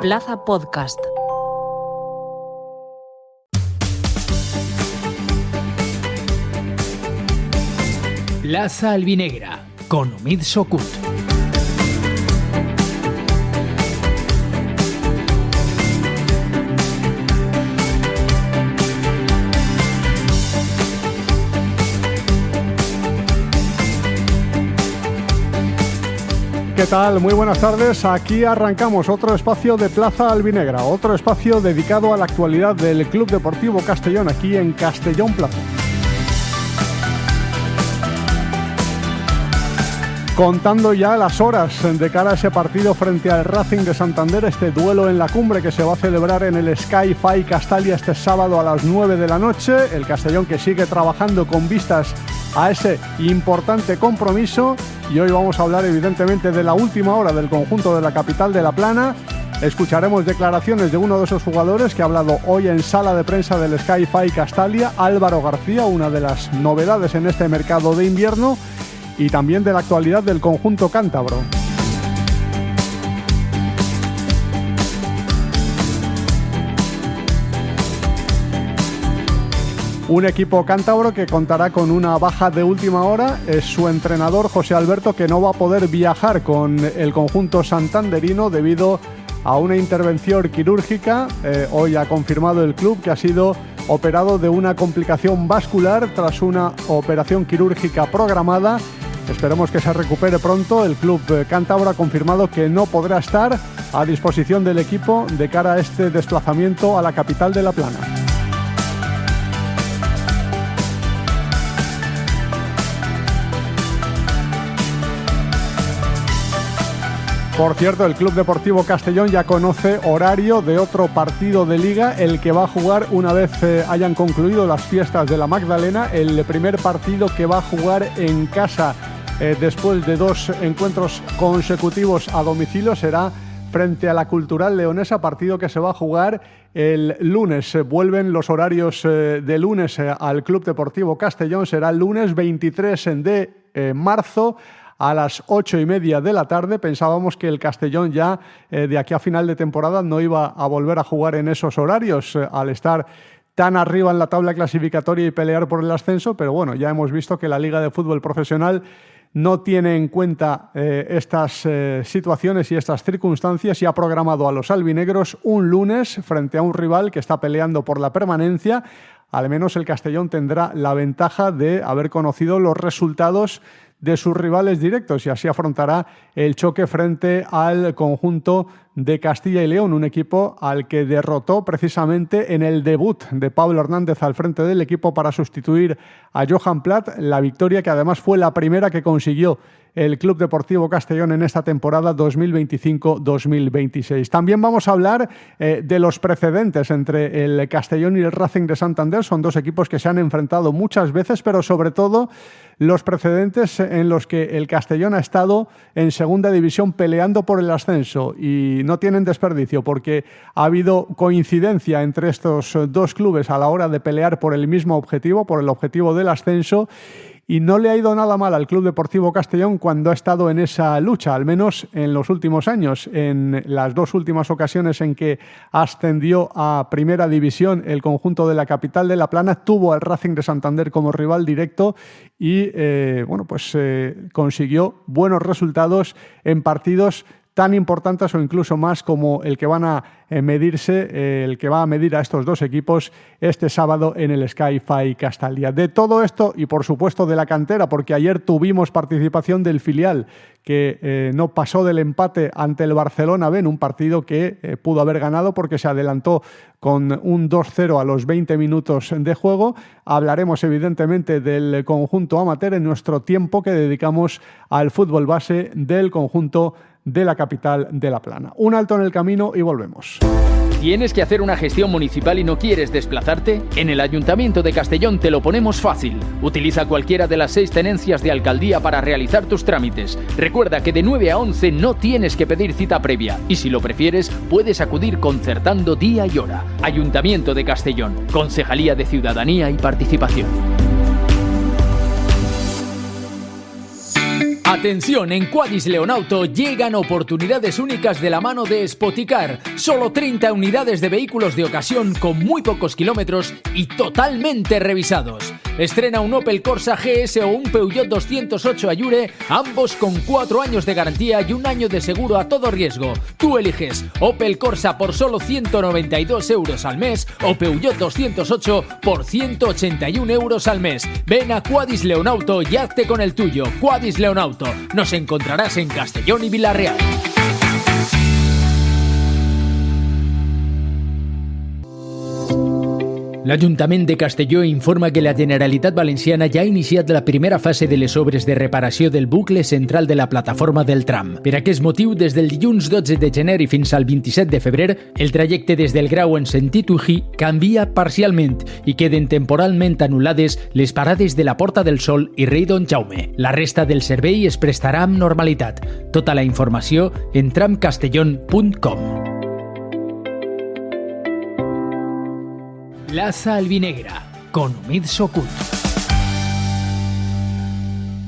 Plaza Podcast. Plaza Albinegra, con Omid Sokut. ¿Qué tal? Muy buenas tardes. Aquí arrancamos otro espacio de Plaza Albinegra, otro espacio dedicado a la actualidad del Club Deportivo Castellón, aquí en Castellón Plaza. Contando ya las horas de cara a ese partido frente al Racing de Santander, este duelo en la cumbre que se va a celebrar en el Sky-Fi Castalia este sábado a las 9 de la noche. El Castellón que sigue trabajando con vistas a ese importante compromiso. Y hoy vamos a hablar evidentemente de la última hora del conjunto de la capital de La Plana. Escucharemos declaraciones de uno de esos jugadores que ha hablado hoy en sala de prensa del Sky-Fi Castalia, Álvaro García, una de las novedades en este mercado de invierno, y también de la actualidad del conjunto cántabro. Un equipo cántabro que contará con una baja de última hora. Es su entrenador, José Alberto, que no va a poder viajar con el conjunto santanderino debido a una intervención quirúrgica. Hoy ha confirmado el club que ha sido operado de una complicación vascular tras una operación quirúrgica programada. Esperemos que se recupere pronto. El club cántabro ha confirmado que no podrá estar a disposición del equipo de cara a este desplazamiento a la capital de La Plana. Por cierto, el Club Deportivo Castellón ya conoce horario de otro partido de Liga, el que va a jugar una vez hayan concluido las fiestas de la Magdalena. El primer partido que va a jugar en casa después de 2 encuentros consecutivos a domicilio será frente a la Cultural Leonesa, partido que se va a jugar el lunes. Vuelven los horarios de lunes al Club Deportivo Castellón. Será el lunes 23 de marzo a las 8:30 de la tarde. Pensábamos que el Castellón ya de aquí a final de temporada no iba a volver a jugar en esos horarios al estar tan arriba en la tabla clasificatoria y pelear por el ascenso, pero bueno, ya hemos visto que la Liga de Fútbol Profesional no tiene en cuenta estas situaciones y estas circunstancias y ha programado a los albinegros un lunes frente a un rival que está peleando por la permanencia. Al menos el Castellón tendrá la ventaja de haber conocido los resultados de sus rivales directos y así afrontará el choque frente al conjunto de Castilla y León, un equipo al que derrotó precisamente en el debut de Pablo Hernández al frente del equipo para sustituir a Johan Plat, la victoria que además fue la primera que consiguió el Club Deportivo Castellón en esta temporada 2025-2026. También vamos a hablar de los precedentes entre el Castellón y el Racing de Santander. Son dos equipos que se han enfrentado muchas veces, pero sobre todo los precedentes en los que el Castellón ha estado en segunda división peleando por el ascenso y no tienen desperdicio porque ha habido coincidencia entre estos dos clubes a la hora de pelear por el mismo objetivo, por el objetivo del ascenso. Y no le ha ido nada mal al Club Deportivo Castellón cuando ha estado en esa lucha, al menos en los últimos años. En las 2 últimas ocasiones en que ascendió a Primera División el conjunto de la capital de La Plana, tuvo al Racing de Santander como rival directo y consiguió buenos resultados en partidos tan importantes o incluso más como el que van a medirse, el que va a medir a estos dos equipos este sábado en el Sky-Fi Castalia. De todo esto y por supuesto de la cantera, porque ayer tuvimos participación del filial que no pasó del empate ante el Barcelona B en un partido que pudo haber ganado porque se adelantó con un 2-0 a los 20 minutos de juego. Hablaremos evidentemente del conjunto amateur en nuestro tiempo que dedicamos al fútbol base del conjunto de la capital de La Plana. Un alto en el camino y volvemos. ¿Tienes que hacer una gestión municipal y no quieres desplazarte? En el Ayuntamiento de Castellón te lo ponemos fácil. Utiliza cualquiera de las 6 tenencias de alcaldía para realizar tus trámites. Recuerda que de 9 a 11 no tienes que pedir cita previa y si lo prefieres puedes acudir concertando día y hora. Ayuntamiento de Castellón, Concejalía de Ciudadanía y Participación. Atención, en Quadis Leonauto llegan oportunidades únicas de la mano de Spoticar. Solo 30 unidades de vehículos de ocasión con muy pocos kilómetros y totalmente revisados. Estrena un Opel Corsa GS o un Peugeot 208 Allure, ambos con 4 años de garantía y 1 año de seguro a todo riesgo. Tú eliges Opel Corsa por solo 192 euros al mes o Peugeot 208 por 181 euros al mes. Ven a Quadis Leonauto y hazte con el tuyo. Quadis Leonauto. Nos encontrarás en Castellón y Vila-real. L'Ajuntament de Castelló informa que la Generalitat Valenciana ja ha iniciat la primera fase de les obres de reparació del bucle central de la plataforma del tram. Per aquest motiu, des del dilluns 12 de gener i fins al 27 de febrer, el trajecte des del Grau en sentit Ují canvia parcialment i queden temporalment anul·lades les parades de la Porta del Sol i Rei Don Jaume. La resta del servei es prestarà amb normalitat. Tota la informació en tramcastellón.com. Plaza Albinegra, con Umid Sokut.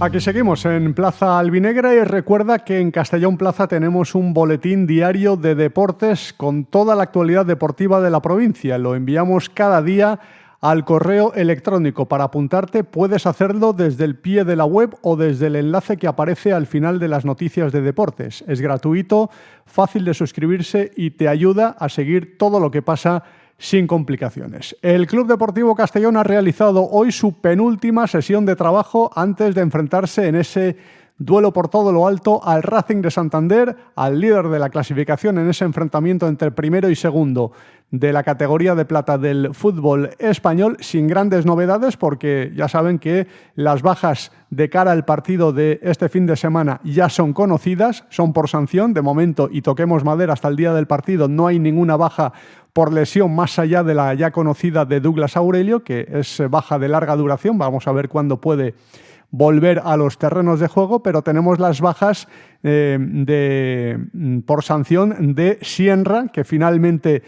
Aquí seguimos en Plaza Albinegra y recuerda que en Castellón Plaza tenemos un boletín diario de deportes con toda la actualidad deportiva de la provincia. Lo enviamos cada día al correo electrónico. Para apuntarte puedes hacerlo desde el pie de la web o desde el enlace que aparece al final de las noticias de deportes. Es gratuito, fácil de suscribirse y te ayuda a seguir todo lo que pasa sin complicaciones. El Club Deportivo Castellón ha realizado hoy su penúltima sesión de trabajo antes de enfrentarse en ese duelo por todo lo alto al Racing de Santander, al líder de la clasificación en ese enfrentamiento entre primero y segundo de la categoría de plata del fútbol español, sin grandes novedades porque ya saben que las bajas de cara al partido de este fin de semana ya son conocidas, son por sanción de momento y toquemos madera hasta el día del partido, no hay ninguna baja por lesión más allá de la ya conocida de Douglas Aurelio, que es baja de larga duración, vamos a ver cuándo puede volver a los terrenos de juego, pero tenemos las bajas por sanción de Sienra, que finalmente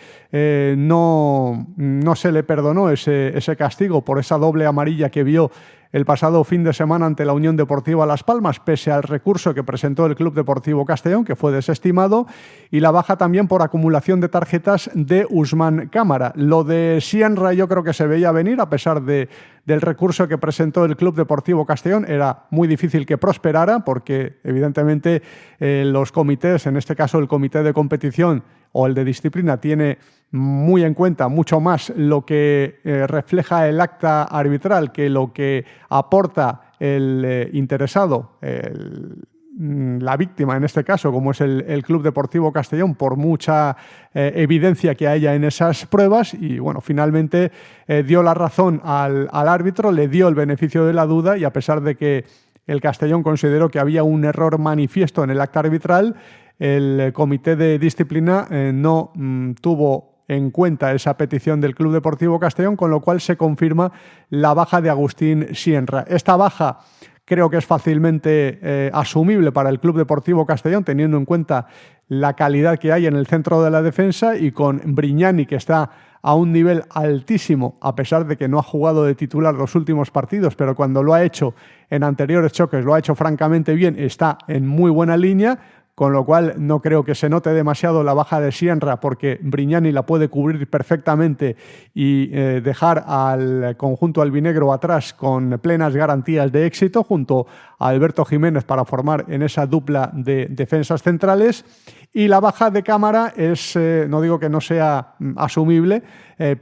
no se le perdonó ese castigo por esa doble amarilla que vio el pasado fin de semana ante la Unión Deportiva Las Palmas, pese al recurso que presentó el Club Deportivo Castellón, que fue desestimado, y la baja también por acumulación de tarjetas de Usman Cámara. Lo de Sienra yo creo que se veía venir, a pesar del recurso que presentó el Club Deportivo Castellón. Era muy difícil que prosperara, porque evidentemente los comités, en este caso el comité de competición o el de disciplina, tiene muy en cuenta mucho más lo que refleja el acta arbitral que lo que aporta el interesado, la víctima en este caso, como es el Club Deportivo Castellón, por mucha evidencia que haya en esas pruebas. Y bueno, finalmente dio la razón al árbitro, le dio el beneficio de la duda, y a pesar de que el Castellón consideró que había un error manifiesto en el acta arbitral, el comité de disciplina no tuvo en cuenta esa petición del Club Deportivo Castellón, con lo cual se confirma la baja de Agustín Sienra. Esta baja creo que es fácilmente asumible para el Club Deportivo Castellón, teniendo en cuenta la calidad que hay en el centro de la defensa, y con Brignani, que está a un nivel altísimo, a pesar de que no ha jugado de titular los últimos partidos, pero cuando lo ha hecho en anteriores choques lo ha hecho francamente bien, está en muy buena línea, con lo cual no creo que se note demasiado la baja de Sienra, porque Brignani la puede cubrir perfectamente y dejar al conjunto albinegro atrás con plenas garantías de éxito, junto a Alberto Jiménez, para formar en esa dupla de defensas centrales. Y la baja de Cámara es, no digo que no sea asumible,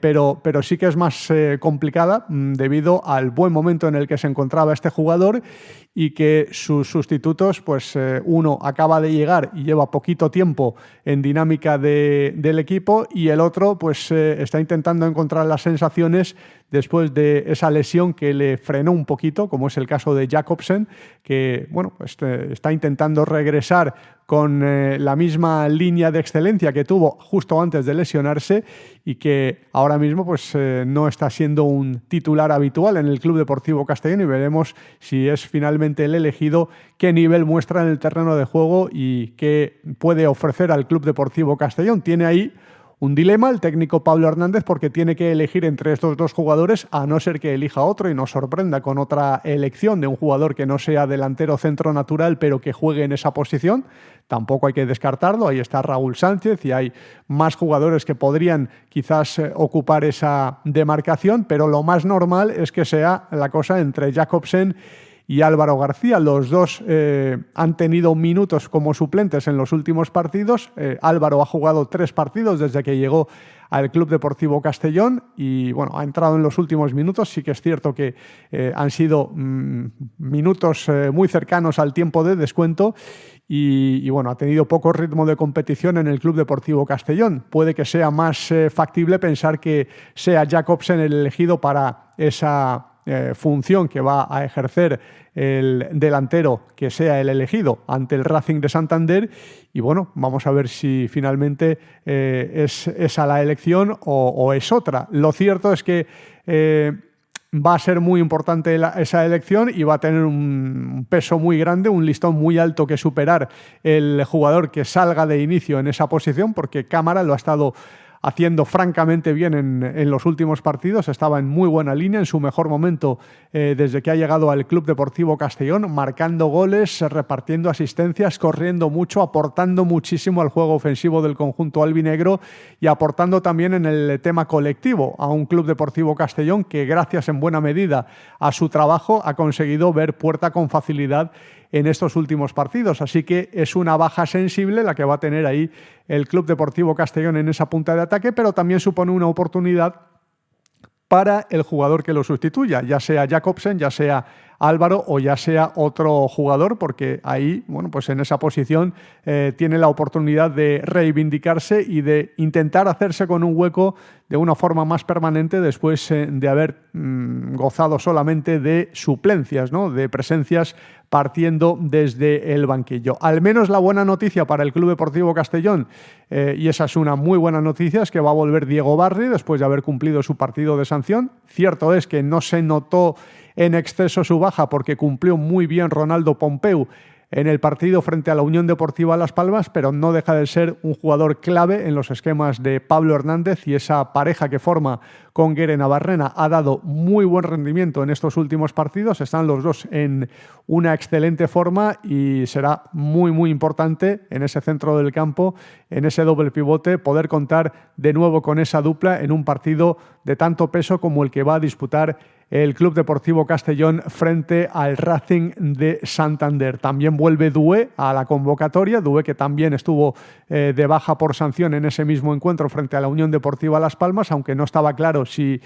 pero sí que es más complicada debido al buen momento en el que se encontraba este jugador, y que sus sustitutos, pues uno acaba de llegar y lleva poquito tiempo en dinámica del equipo, y el otro pues está intentando encontrar las sensaciones después de esa lesión que le frenó un poquito, como es el caso de Jacobsen, que bueno, pues, está intentando regresar con la misma línea de excelencia que tuvo justo antes de lesionarse, y que ahora mismo pues no está siendo un titular habitual en el Club Deportivo Castellón, y veremos si es finalmente el elegido, qué nivel muestra en el terreno de juego y qué puede ofrecer al Club Deportivo Castellón. Tiene ahí un dilema el técnico Pablo Hernández, porque tiene que elegir entre estos dos jugadores, a no ser que elija otro y nos sorprenda con otra elección de un jugador que no sea delantero centro natural, pero que juegue en esa posición. Tampoco hay que descartarlo, ahí está Raúl Sánchez y hay más jugadores que podrían quizás ocupar esa demarcación, pero lo más normal es que sea la cosa entre Jakobsen y Álvaro García. Los dos han tenido minutos como suplentes en los últimos partidos. Álvaro ha jugado 3 partidos desde que llegó al Club Deportivo Castellón y bueno, ha entrado en los últimos minutos. Sí que es cierto que han sido minutos muy cercanos al tiempo de descuento y bueno, ha tenido poco ritmo de competición en el Club Deportivo Castellón. Puede que sea más factible pensar que sea Jakobsen el elegido para esa función que va a ejercer el delantero que sea el elegido ante el Racing de Santander y bueno, vamos a ver si finalmente es esa la elección o es otra. Lo cierto es que va a ser muy importante esa elección y va a tener un peso muy grande, un listón muy alto que superar el jugador que salga de inicio en esa posición, porque Cámara lo ha estado haciendo francamente bien en los últimos partidos, estaba en muy buena línea, en su mejor momento desde que ha llegado al Club Deportivo Castellón, marcando goles, repartiendo asistencias, corriendo mucho, aportando muchísimo al juego ofensivo del conjunto albinegro y aportando también en el tema colectivo a un Club Deportivo Castellón que gracias en buena medida a su trabajo ha conseguido ver puerta con facilidad en estos últimos partidos. Así que es una baja sensible la que va a tener ahí el Club Deportivo Castellón en esa punta de ataque, pero también supone una oportunidad para el jugador que lo sustituya, ya sea Jakobsen, ya sea Álvaro o ya sea otro jugador, porque ahí, bueno, pues en esa posición tiene la oportunidad de reivindicarse y de intentar hacerse con un hueco de una forma más permanente después de haber gozado solamente de suplencias, ¿no? De presencias partiendo desde el banquillo. Al menos la buena noticia para el Club Deportivo Castellón, y esa es una muy buena noticia, es que va a volver Diego Barri después de haber cumplido su partido de sanción. Cierto es que no se notó en exceso su baja porque cumplió muy bien Ronaldo Pompeu en el partido frente a la Unión Deportiva Las Palmas, pero no deja de ser un jugador clave en los esquemas de Pablo Hernández y esa pareja que forma con Guere Navarrena ha dado muy buen rendimiento en estos últimos partidos. Están los dos en una excelente forma y será muy, muy importante en ese centro del campo, en ese doble pivote, poder contar de nuevo con esa dupla en un partido de tanto peso como el que va a disputar el Club Deportivo Castellón frente al Racing de Santander. También vuelve Doué a la convocatoria, Doué que también estuvo de baja por sanción en ese mismo encuentro frente a la Unión Deportiva Las Palmas, aunque no estaba claro si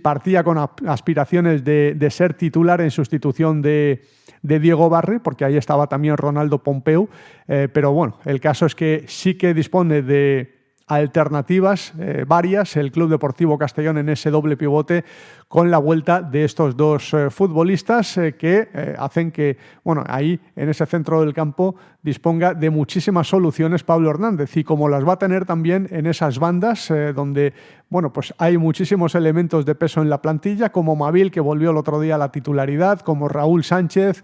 partía con aspiraciones de ser titular en sustitución de Diego Barri, porque ahí estaba también Ronaldo Pompeu, pero bueno, el caso es que sí que dispone de alternativas varias el Club Deportivo Castellón en ese doble pivote con la vuelta de estos dos futbolistas que hacen que, bueno, ahí en ese centro del campo disponga de muchísimas soluciones Pablo Hernández y como las va a tener también en esas bandas donde, bueno, pues hay muchísimos elementos de peso en la plantilla, como Mabil, que volvió el otro día a la titularidad, como Raúl Sánchez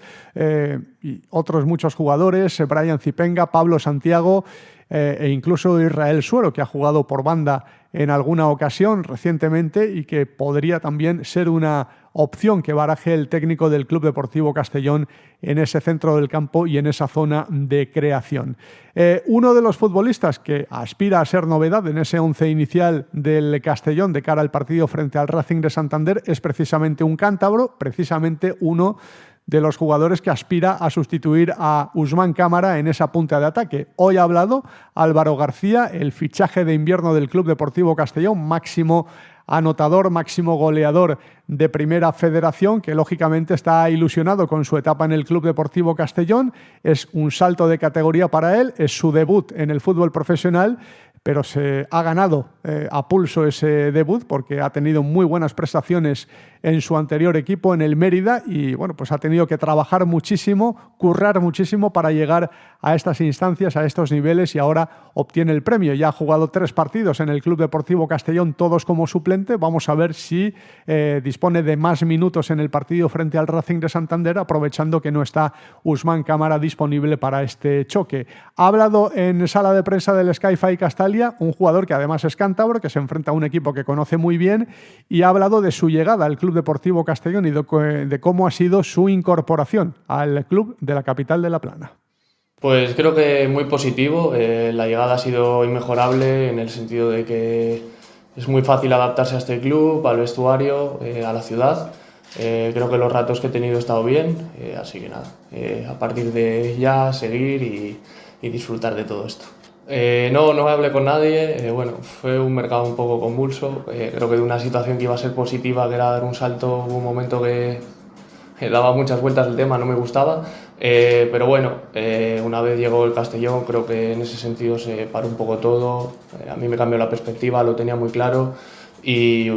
y otros muchos jugadores, Brian Zipenga, Pablo Santiago, e incluso Israel Suero, que ha jugado por banda en alguna ocasión recientemente y que podría también ser una opción que baraje el técnico del Club Deportivo Castellón en ese centro del campo y en esa zona de creación. Uno de los futbolistas que aspira a ser novedad en ese once inicial del Castellón de cara al partido frente al Racing de Santander es precisamente un cántabro, precisamente uno de los jugadores que aspira a sustituir a Usman Cámara en esa punta de ataque. Hoy ha hablado Álvaro García, el fichaje de invierno del Club Deportivo Castellón, máximo anotador, máximo goleador de Primera Federación, que lógicamente está ilusionado con su etapa en el Club Deportivo Castellón. Es un salto de categoría para él, es su debut en el fútbol profesional, pero se ha ganado a pulso ese debut porque ha tenido muy buenas prestaciones en su anterior equipo, en el Mérida, y bueno, pues ha tenido que trabajar muchísimo, currar muchísimo para llegar a estas instancias, a estos niveles, y ahora obtiene el premio. Ya ha jugado 3 partidos en el Club Deportivo Castellón, todos como suplente. Vamos a ver si dispone de más minutos en el partido frente al Racing de Santander, aprovechando que no está Usman Cámara disponible para este choque. Ha hablado en sala de prensa del Sky Fai Castal Italia, un jugador que además es cántabro, que se enfrenta a un equipo que conoce muy bien y ha hablado de su llegada al Club Deportivo Castellón y de cómo ha sido su incorporación al club de la capital de La Plana. Pues creo que muy positivo. La llegada ha sido inmejorable en el sentido de que es muy fácil adaptarse a este club, al vestuario, a la ciudad. Creo que los ratos que he tenido he estado bien, así que nada, a partir de ya seguir y disfrutar de todo esto. No hablé con nadie, bueno, fue un mercado un poco convulso, creo que de una situación que iba a ser positiva, que era dar un salto, hubo un momento que daba muchas vueltas el tema, no me gustaba, pero bueno, una vez llegó el Castellón, creo que en ese sentido se paró un poco todo, a mí me cambió la perspectiva, lo tenía muy claro y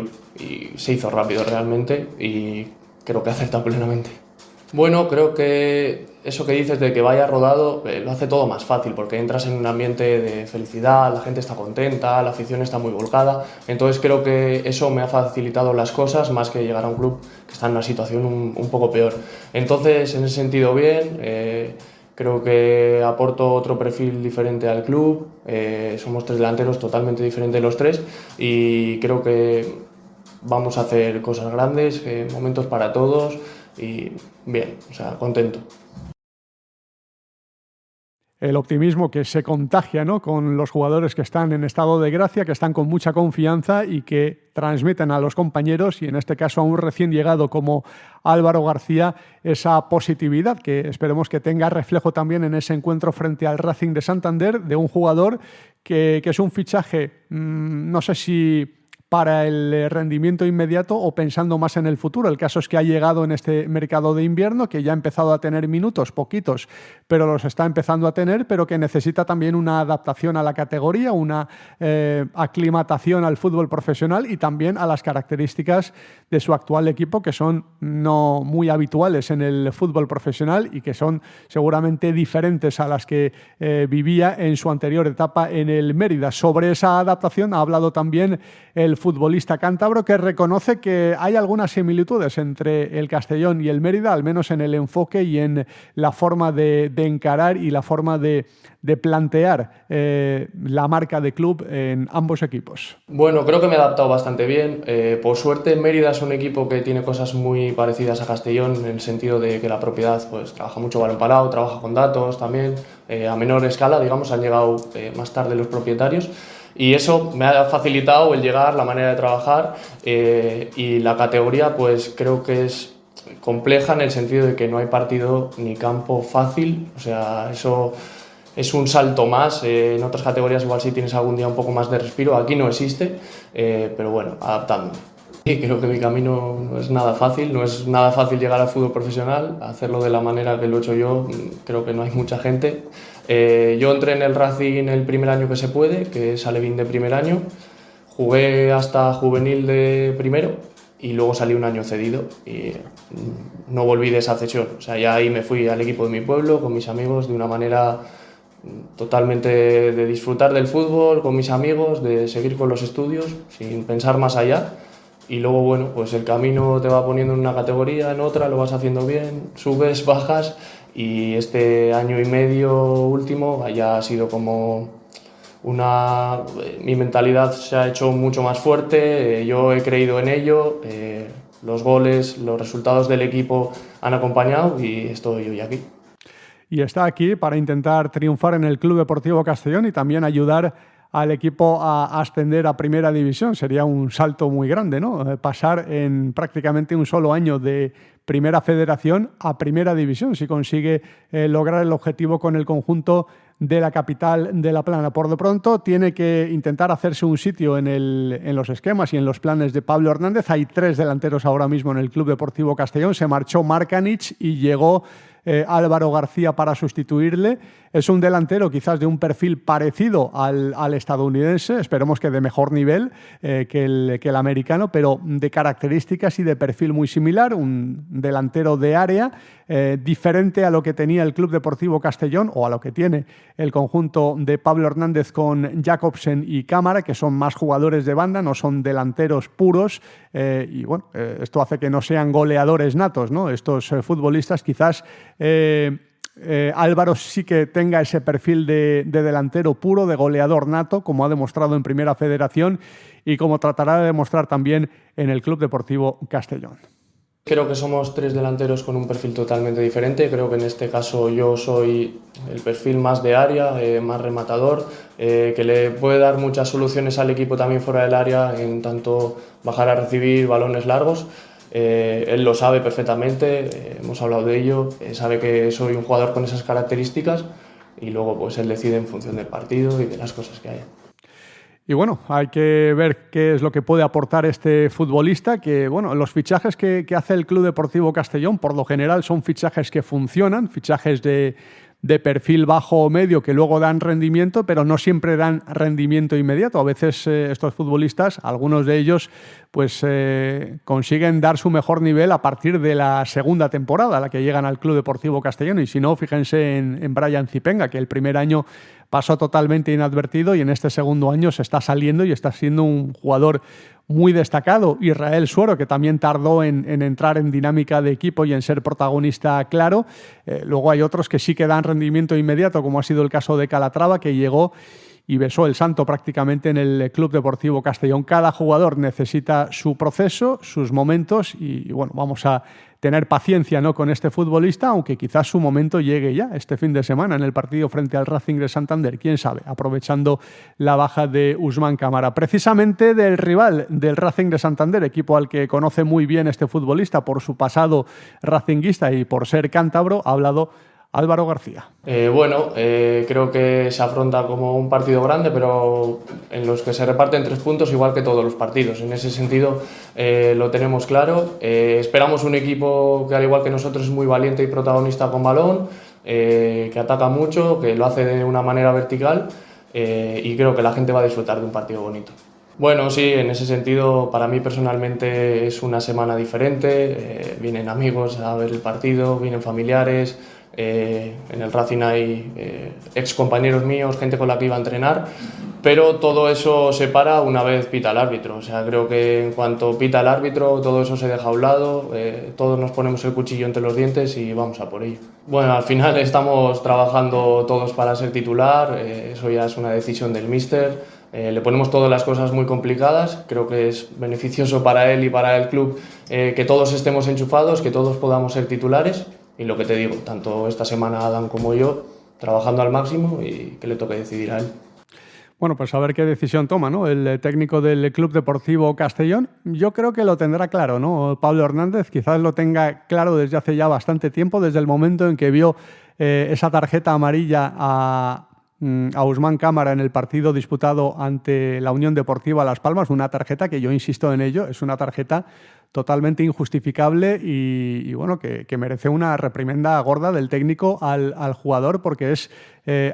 se hizo rápido realmente y creo que acertado plenamente. Bueno, creo que eso que dices de que vaya rodado lo hace todo más fácil porque entras en un ambiente de felicidad, la gente está contenta, la afición está muy volcada, entonces creo que eso me ha facilitado las cosas más que llegar a un club que está en una situación un poco peor. Entonces, en ese sentido bien, creo que aporto otro perfil diferente al club, somos 3 delanteros totalmente diferentes los 3 y creo que vamos a hacer cosas grandes, momentos para todos y bien, o sea, contento. El optimismo que se contagia, ¿no?, con los jugadores que están en estado de gracia, que están con mucha confianza y que transmiten a los compañeros, y en este caso a un recién llegado como Álvaro García, esa positividad que esperemos que tenga reflejo también en ese encuentro frente al Racing de Santander, de un jugador que es un fichaje, no sé si para el rendimiento inmediato o pensando más en el futuro. El caso es que ha llegado en este mercado de invierno, que ya ha empezado a tener minutos, poquitos, pero los está empezando a tener, pero que necesita también una adaptación a la categoría, una aclimatación al fútbol profesional y también a las características de su actual equipo, que son no muy habituales en el fútbol profesional y que son seguramente diferentes a las que vivía en su anterior etapa en el Mérida. Sobre esa adaptación ha hablado también el futbolista cántabro, que reconoce que hay algunas similitudes entre el Castellón y el Mérida, al menos en el enfoque y en la forma de encarar y la forma de plantear la marca de club en ambos equipos. Bueno, creo que me he adaptado bastante bien. Por suerte, Mérida es un equipo que tiene cosas muy parecidas a Castellón, en el sentido de que la propiedad pues trabaja mucho balón parado, trabaja con datos también, a menor escala, digamos, han llegado más tarde los propietarios. Y eso me ha facilitado el llegar, la manera de trabajar y la categoría pues creo que es compleja en el sentido de que no hay partido ni campo fácil, o sea, eso es un salto más, en otras categorías igual sí tienes algún día un poco más de respiro, aquí no existe, pero bueno, adaptándome. Y creo que mi camino no es nada fácil, no es nada fácil llegar al fútbol profesional, hacerlo de la manera que lo he hecho yo, creo que no hay mucha gente. Yo entré en el Racing el primer año que se puede, que es alevín de primer año, jugué hasta juvenil de primero y luego salí un año cedido y no volví de esa cesión. O sea, ya ahí me fui al equipo de mi pueblo con mis amigos de una manera totalmente de disfrutar del fútbol con mis amigos, de seguir con los estudios sin pensar más allá. Y luego, bueno, pues el camino te va poniendo en una categoría, en otra, lo vas haciendo bien, subes, bajas y este año y medio último ya ha sido como mi mentalidad se ha hecho mucho más fuerte, yo he creído en ello, los goles, los resultados del equipo han acompañado y estoy hoy aquí. Y está aquí para intentar triunfar en el Club Deportivo Castellón y también ayudar al equipo a ascender a Primera División. Sería un salto muy grande, ¿no? Pasar en prácticamente un solo año de Primera Federación a Primera División, si consigue lograr el objetivo con el conjunto de la capital de La Plana. Por de pronto tiene que intentar hacerse un sitio en los esquemas y en los planes de Pablo Hernández. Hay 3 delanteros ahora mismo en el Club Deportivo Castellón. Se marchó Markanich y llegó Álvaro García para sustituirle. Es un delantero quizás de un perfil parecido al estadounidense, esperemos que de mejor nivel que el americano, pero de características y de perfil muy similar, un delantero de área, diferente a lo que tenía el Club Deportivo Castellón o a lo que tiene el conjunto de Pablo Hernández con Jacobsen y Cámara, que son más jugadores de banda, no son delanteros puros, y bueno, esto hace que no sean goleadores natos, ¿no? Estos futbolistas quizás Álvaro sí que tenga ese perfil de delantero puro, de goleador nato, como ha demostrado en Primera Federación y como tratará de demostrar también en el Club Deportivo Castellón. Creo que somos tres delanteros con un perfil totalmente diferente. Creo que en este caso yo soy el perfil más de área, más rematador, que le puede dar muchas soluciones al equipo también fuera del área, en tanto bajar a recibir balones largos. Él lo sabe perfectamente, hemos hablado de ello, sabe que soy un jugador con esas características y luego pues él decide en función del partido y de las cosas que haya. Y bueno, hay que ver qué es lo que puede aportar este futbolista, que bueno, los fichajes que hace el Club Deportivo Castellón por lo general son fichajes que funcionan, fichajes de perfil bajo o medio que luego dan rendimiento, pero no siempre dan rendimiento inmediato. A veces estos futbolistas, algunos de ellos, pues consiguen dar su mejor nivel a partir de la segunda temporada, a la que llegan al Club Deportivo Castellón. Y si no, fíjense en Brian Zipenga, que el primer año pasó totalmente inadvertido y en este segundo año se está saliendo y está siendo un jugador muy destacado. Israel Suero, que también tardó en entrar en dinámica de equipo y en ser protagonista claro. Luego hay otros que sí que dan rendimiento inmediato, como ha sido el caso de Calatrava, que llegó y besó el santo prácticamente en el Club Deportivo Castellón. Cada jugador necesita su proceso, sus momentos y bueno, vamos a tener paciencia, ¿no?, con este futbolista, aunque quizás su momento llegue ya este fin de semana en el partido frente al Racing de Santander, quién sabe, aprovechando la baja de Usman Cámara. Precisamente del rival del Racing de Santander, equipo al que conoce muy bien este futbolista por su pasado racinguista y por ser cántabro, ha hablado Álvaro García. Creo que se afronta como un partido grande, pero en los que se reparten 3 puntos igual que todos los partidos. En ese sentido lo tenemos claro. Esperamos un equipo que al igual que nosotros es muy valiente y protagonista con balón, que ataca mucho, que lo hace de una manera vertical y creo que la gente va a disfrutar de un partido bonito. Bueno, sí, en ese sentido para mí personalmente es una semana diferente. Vienen amigos a ver el partido, vienen familiares. En el Racing hay ex compañeros míos, gente con la que iba a entrenar, pero todo eso se para una vez pita el árbitro. O sea, creo que en cuanto pita el árbitro todo eso se deja a un lado, todos nos ponemos el cuchillo entre los dientes y vamos a por ello. Bueno, al final estamos trabajando todos para ser titular, eso ya es una decisión del míster. Le ponemos todas las cosas muy complicadas, creo que es beneficioso para él y para el club que todos estemos enchufados, que todos podamos ser titulares. Y lo que te digo, tanto esta semana Adam como yo, trabajando al máximo y que le toque decidir a él. Bueno, pues a ver qué decisión toma, ¿no?, el técnico del Club Deportivo Castellón. Yo creo que lo tendrá claro, ¿no? Pablo Hernández quizás lo tenga claro desde hace ya bastante tiempo, desde el momento en que vio esa tarjeta amarilla a Usman Cámara en el partido disputado ante la Unión Deportiva Las Palmas, una tarjeta que yo insisto en ello, es una tarjeta totalmente injustificable y bueno, que merece una reprimenda gorda del técnico al jugador, porque es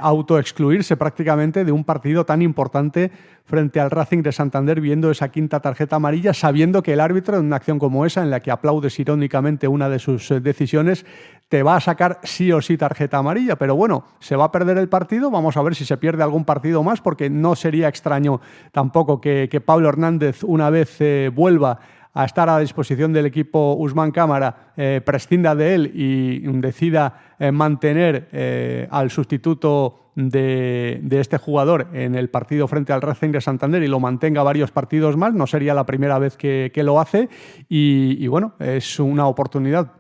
autoexcluirse prácticamente de un partido tan importante frente al Racing de Santander, viendo esa quinta tarjeta amarilla, sabiendo que el árbitro en una acción como esa, en la que aplaudes irónicamente una de sus decisiones, te va a sacar sí o sí tarjeta amarilla. Pero bueno, se va a perder el partido, vamos a ver si se pierde algún partido más, porque no sería extraño tampoco que Pablo Hernández, una vez vuelva a estar a disposición del equipo Usman Cámara, prescinda de él y decida mantener al sustituto de este jugador en el partido frente al Racing de Santander y lo mantenga varios partidos más. No sería la primera vez que lo hace y bueno, es una oportunidad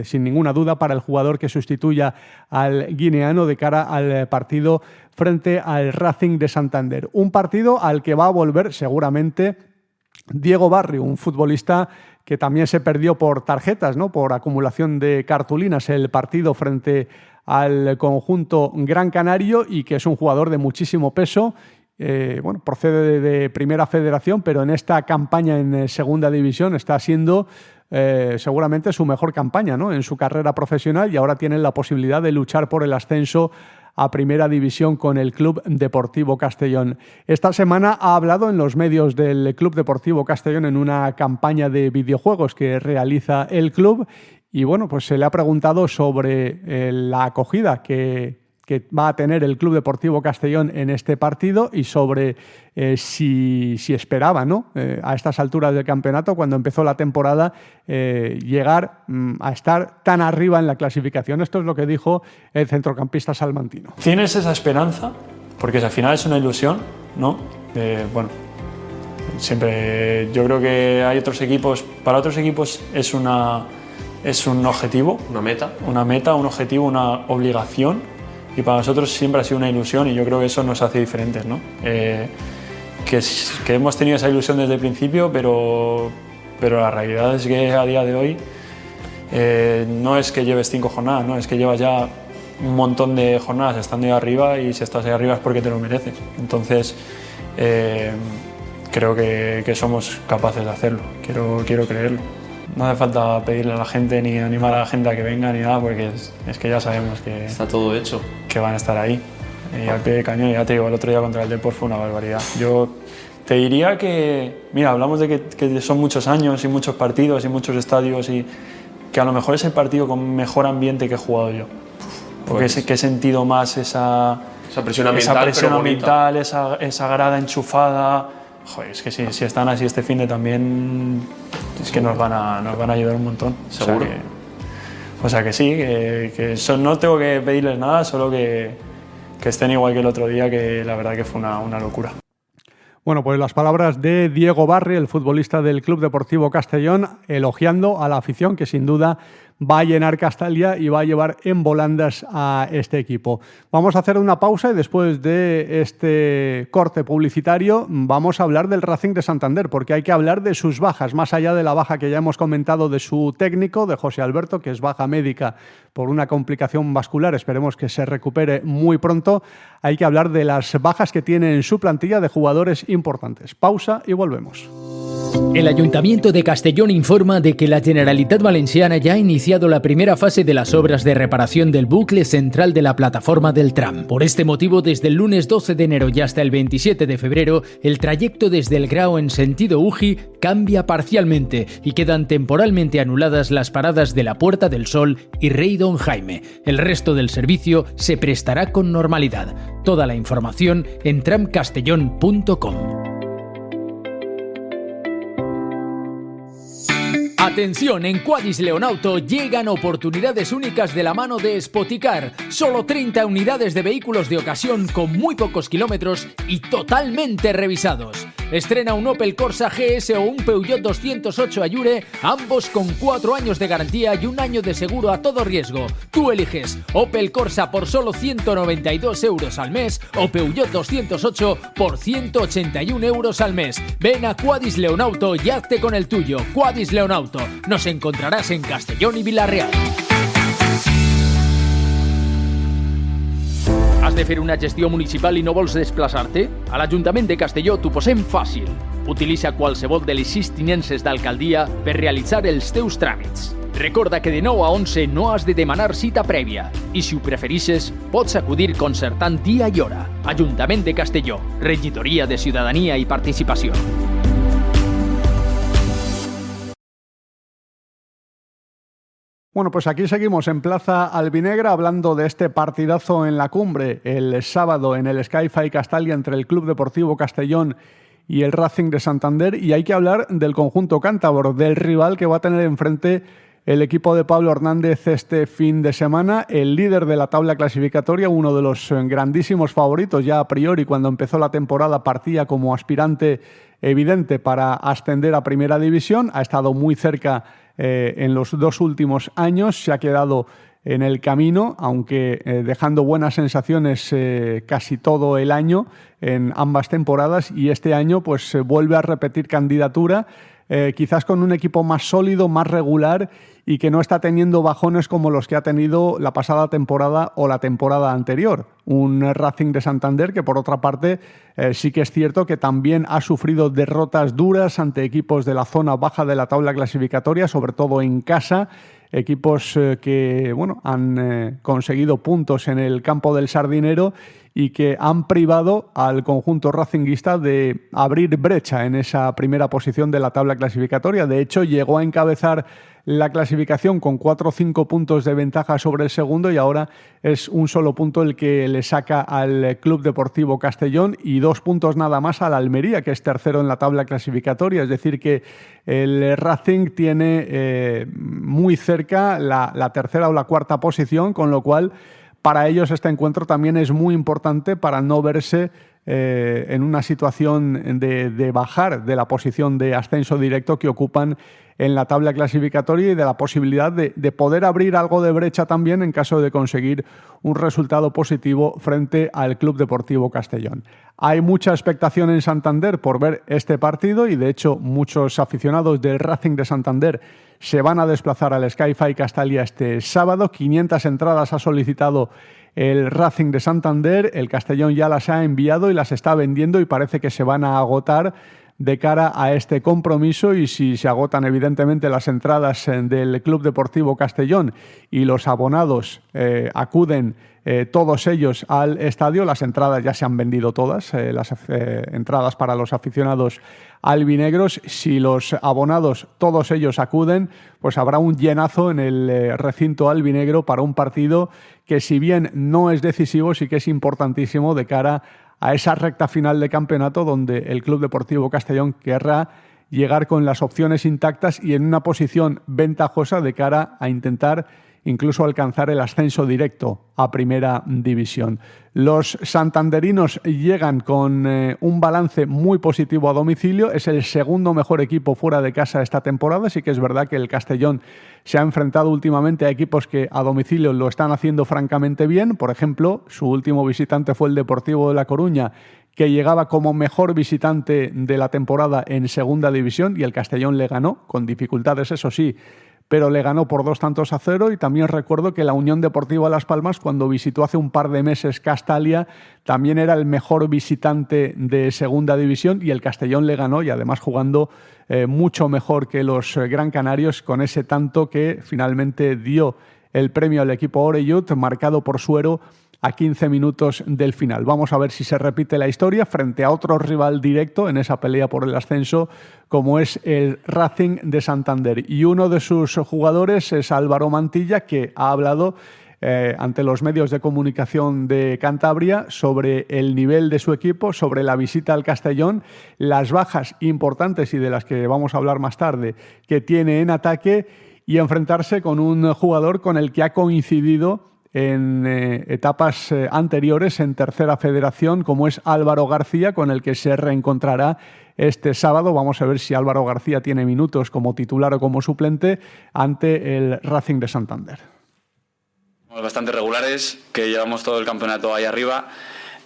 sin ninguna duda para el jugador que sustituya al guineano de cara al partido frente al Racing de Santander. Un partido al que va a volver seguramente Diego Barrio, un futbolista que también se perdió por tarjetas, ¿no?, por acumulación de cartulinas el partido frente al conjunto gran canario y que es un jugador de muchísimo peso. Procede de Primera Federación, pero en esta campaña en Segunda División está siendo seguramente su mejor campaña, ¿no?, en su carrera profesional, y ahora tienen la posibilidad de luchar por el ascenso a Primera División con el Club Deportivo Castellón. Esta semana ha hablado en los medios del Club Deportivo Castellón en una campaña de videojuegos que realiza el club y bueno, pues se le ha preguntado sobre la acogida que que va a tener el Club Deportivo Castellón en este partido y sobre si esperaba, ¿no?, a estas alturas del campeonato, cuando empezó la temporada, llegar a estar tan arriba en la clasificación. Esto es lo que dijo el centrocampista salmantino. ¿Tienes esa esperanza? Porque al final es una ilusión, ¿no? Bueno, siempre yo creo que hay otros equipos, para otros equipos es un objetivo, Una meta, un objetivo, una obligación, y para nosotros siempre ha sido una ilusión, y yo creo que eso nos hace diferentes, ¿no? Que hemos tenido esa ilusión desde el principio, pero la realidad es que a día de hoy no es que lleves 5 jornadas, ¿no? Es que llevas ya un montón de jornadas estando ahí arriba, y si estás ahí arriba es porque te lo mereces. Entonces creo que somos capaces de hacerlo, quiero creerlo. No hace falta pedirle a la gente ni animar a la gente a que venga ni nada, porque es que ya sabemos que está todo hecho. Que van a estar ahí. Al pie de cañón, ya te digo, el otro día contra el Depor fue una barbaridad. Yo te diría que, mira, hablamos de que son muchos años y muchos partidos y muchos estadios, y que a lo mejor es el partido con mejor ambiente que he jugado yo. Porque Pues, que he sentido más esa presión ambiental, esa grada enchufada. Joder, es que si están así este fin de también, es que nos van a ayudar un montón. Seguro. O sea que sí, que no tengo que pedirles nada, solo que estén igual que el otro día, que la verdad que fue una locura. Bueno, pues las palabras de Diego Barri, el futbolista del Club Deportivo Castellón, elogiando a la afición, que sin duda va a llenar Castalia y va a llevar en volandas a este equipo. Vamos a hacer una pausa y después de este corte publicitario vamos a hablar del Racing de Santander, porque hay que hablar de sus bajas, más allá de la baja que ya hemos comentado de su técnico, de José Alberto, que es baja médica por una complicación vascular. Esperemos que se recupere muy pronto. Hay que hablar de las bajas que tiene en su plantilla de jugadores importantes. Pausa y volvemos. El Ayuntamiento de Castellón informa de que la Generalitat Valenciana ya ha iniciado la primera fase de las obras de reparación del bucle central de la plataforma del tram. Por este motivo, desde el lunes 12 de enero y hasta el 27 de febrero, el trayecto desde el Grao en sentido Uji cambia parcialmente y quedan temporalmente anuladas las paradas de la Puerta del Sol y Rey Don Jaime. El resto del servicio se prestará con normalidad. Toda la información en tramcastellón.com. Atención, en Quadis Leonauto llegan oportunidades únicas de la mano de Spoticar. Solo 30 unidades de vehículos de ocasión con muy pocos kilómetros y totalmente revisados. Estrena un Opel Corsa GS o un Peugeot 208 Ayure, ambos con 4 años de garantía y 1 año de seguro a todo riesgo. Tú eliges Opel Corsa por solo 192 euros al mes o Peugeot 208 por 181 euros al mes. Ven a Quadis Leonauto y hazte con el tuyo. Quadis Leonauto. Nos encontrarás en Castellón y Vila-real. Has de fer una gestió municipal i no vols desplaçar-te? A l'Ajuntament de Castelló t'ho posem fàcil. Utilitza qualsevol de les 6 tinences d'alcaldia per realitzar els teus tràmits. Recorda que de 9 a 11 no has de demanar cita prèvia i si ho preferixes pots acudir concertant dia i hora. Ajuntament de Castelló, Regidoria de Ciutadania i Participació. Bueno, pues aquí seguimos en Plaza Albinegra hablando de este partidazo en la cumbre el sábado en el Sky-Fi Castalia entre el Club Deportivo Castellón y el Racing de Santander, y hay que hablar del conjunto cántabro, del rival que va a tener enfrente el equipo de Pablo Hernández este fin de semana, el líder de la tabla clasificatoria, uno de los grandísimos favoritos. Ya a priori, cuando empezó la temporada, partía como aspirante evidente para ascender a Primera División. Ha estado muy cerca en los 2 últimos años, se ha quedado en el camino, aunque dejando buenas sensaciones casi todo el año en ambas temporadas, y este año pues vuelve a repetir candidatura, quizás con un equipo más sólido, más regular y que no está teniendo bajones como los que ha tenido la pasada temporada o la temporada anterior. Un Racing de Santander que, por otra parte, sí que es cierto que también ha sufrido derrotas duras ante equipos de la zona baja de la tabla clasificatoria, sobre todo en casa, equipos que han conseguido puntos en el campo del Sardinero y que han privado al conjunto racinguista de abrir brecha en esa primera posición de la tabla clasificatoria. De hecho, llegó a encabezar la clasificación con 4 o 5 puntos de ventaja sobre el segundo, y ahora es un solo punto el que le saca al Club Deportivo Castellón y 2 puntos nada más al Almería, que es tercero en la tabla clasificatoria. Es decir, que el Racing tiene muy cerca la tercera o la cuarta posición, con lo cual para ellos este encuentro también es muy importante para no verse en una situación de bajar de la posición de ascenso directo que ocupan en la tabla clasificatoria, y de la posibilidad de poder abrir algo de brecha también en caso de conseguir un resultado positivo frente al Club Deportivo Castellón. Hay mucha expectación en Santander por ver este partido, y de hecho muchos aficionados del Racing de Santander se van a desplazar al Sky-Fi Castalia este sábado. 500 entradas ha solicitado el Racing de Santander, el Castellón ya las ha enviado y las está vendiendo, y parece que se van a agotar de cara a este compromiso. Y si se agotan evidentemente las entradas del Club Deportivo Castellón y los abonados acuden todos ellos al estadio, las entradas ya se han vendido todas, las entradas para los aficionados albinegros. Si los abonados todos ellos acuden, pues habrá un llenazo en el recinto albinegro para un partido que, si bien no es decisivo, sí que es importantísimo de cara a esa recta final de campeonato, donde el Club Deportivo Castellón querrá llegar con las opciones intactas y en una posición ventajosa de cara a intentar incluso alcanzar el ascenso directo a Primera División. Los santanderinos llegan con un balance muy positivo a domicilio. Es el segundo mejor equipo fuera de casa esta temporada. Sí que es verdad que el Castellón se ha enfrentado últimamente a equipos que a domicilio lo están haciendo francamente bien. Por ejemplo, su último visitante fue el Deportivo de La Coruña, que llegaba como mejor visitante de la temporada en Segunda División, y el Castellón le ganó, con dificultades eso sí, pero le ganó por 2-0. Y también recuerdo que la Unión Deportiva Las Palmas, cuando visitó hace un par de meses Castalia, también era el mejor visitante de Segunda División, y el Castellón le ganó, y además jugando mucho mejor que los Gran Canarios, con ese tanto que finalmente dio el premio al equipo Oreyud, marcado por Suero a 15 minutos del final. Vamos a ver si se repite la historia frente a otro rival directo en esa pelea por el ascenso, como es el Racing de Santander. Y uno de sus jugadores es Álvaro Mantilla, que ha hablado ante los medios de comunicación de Cantabria sobre el nivel de su equipo, sobre la visita al Castellón, las bajas importantes, y de las que vamos a hablar más tarde, que tiene en ataque, y enfrentarse con un jugador con el que ha coincidido en etapas anteriores en Tercera Federación, como es Álvaro García, con el que se reencontrará este sábado. Vamos a ver si Álvaro García tiene minutos como titular o como suplente ante el Racing de Santander. Bastante regulares, que llevamos todo el campeonato ahí arriba,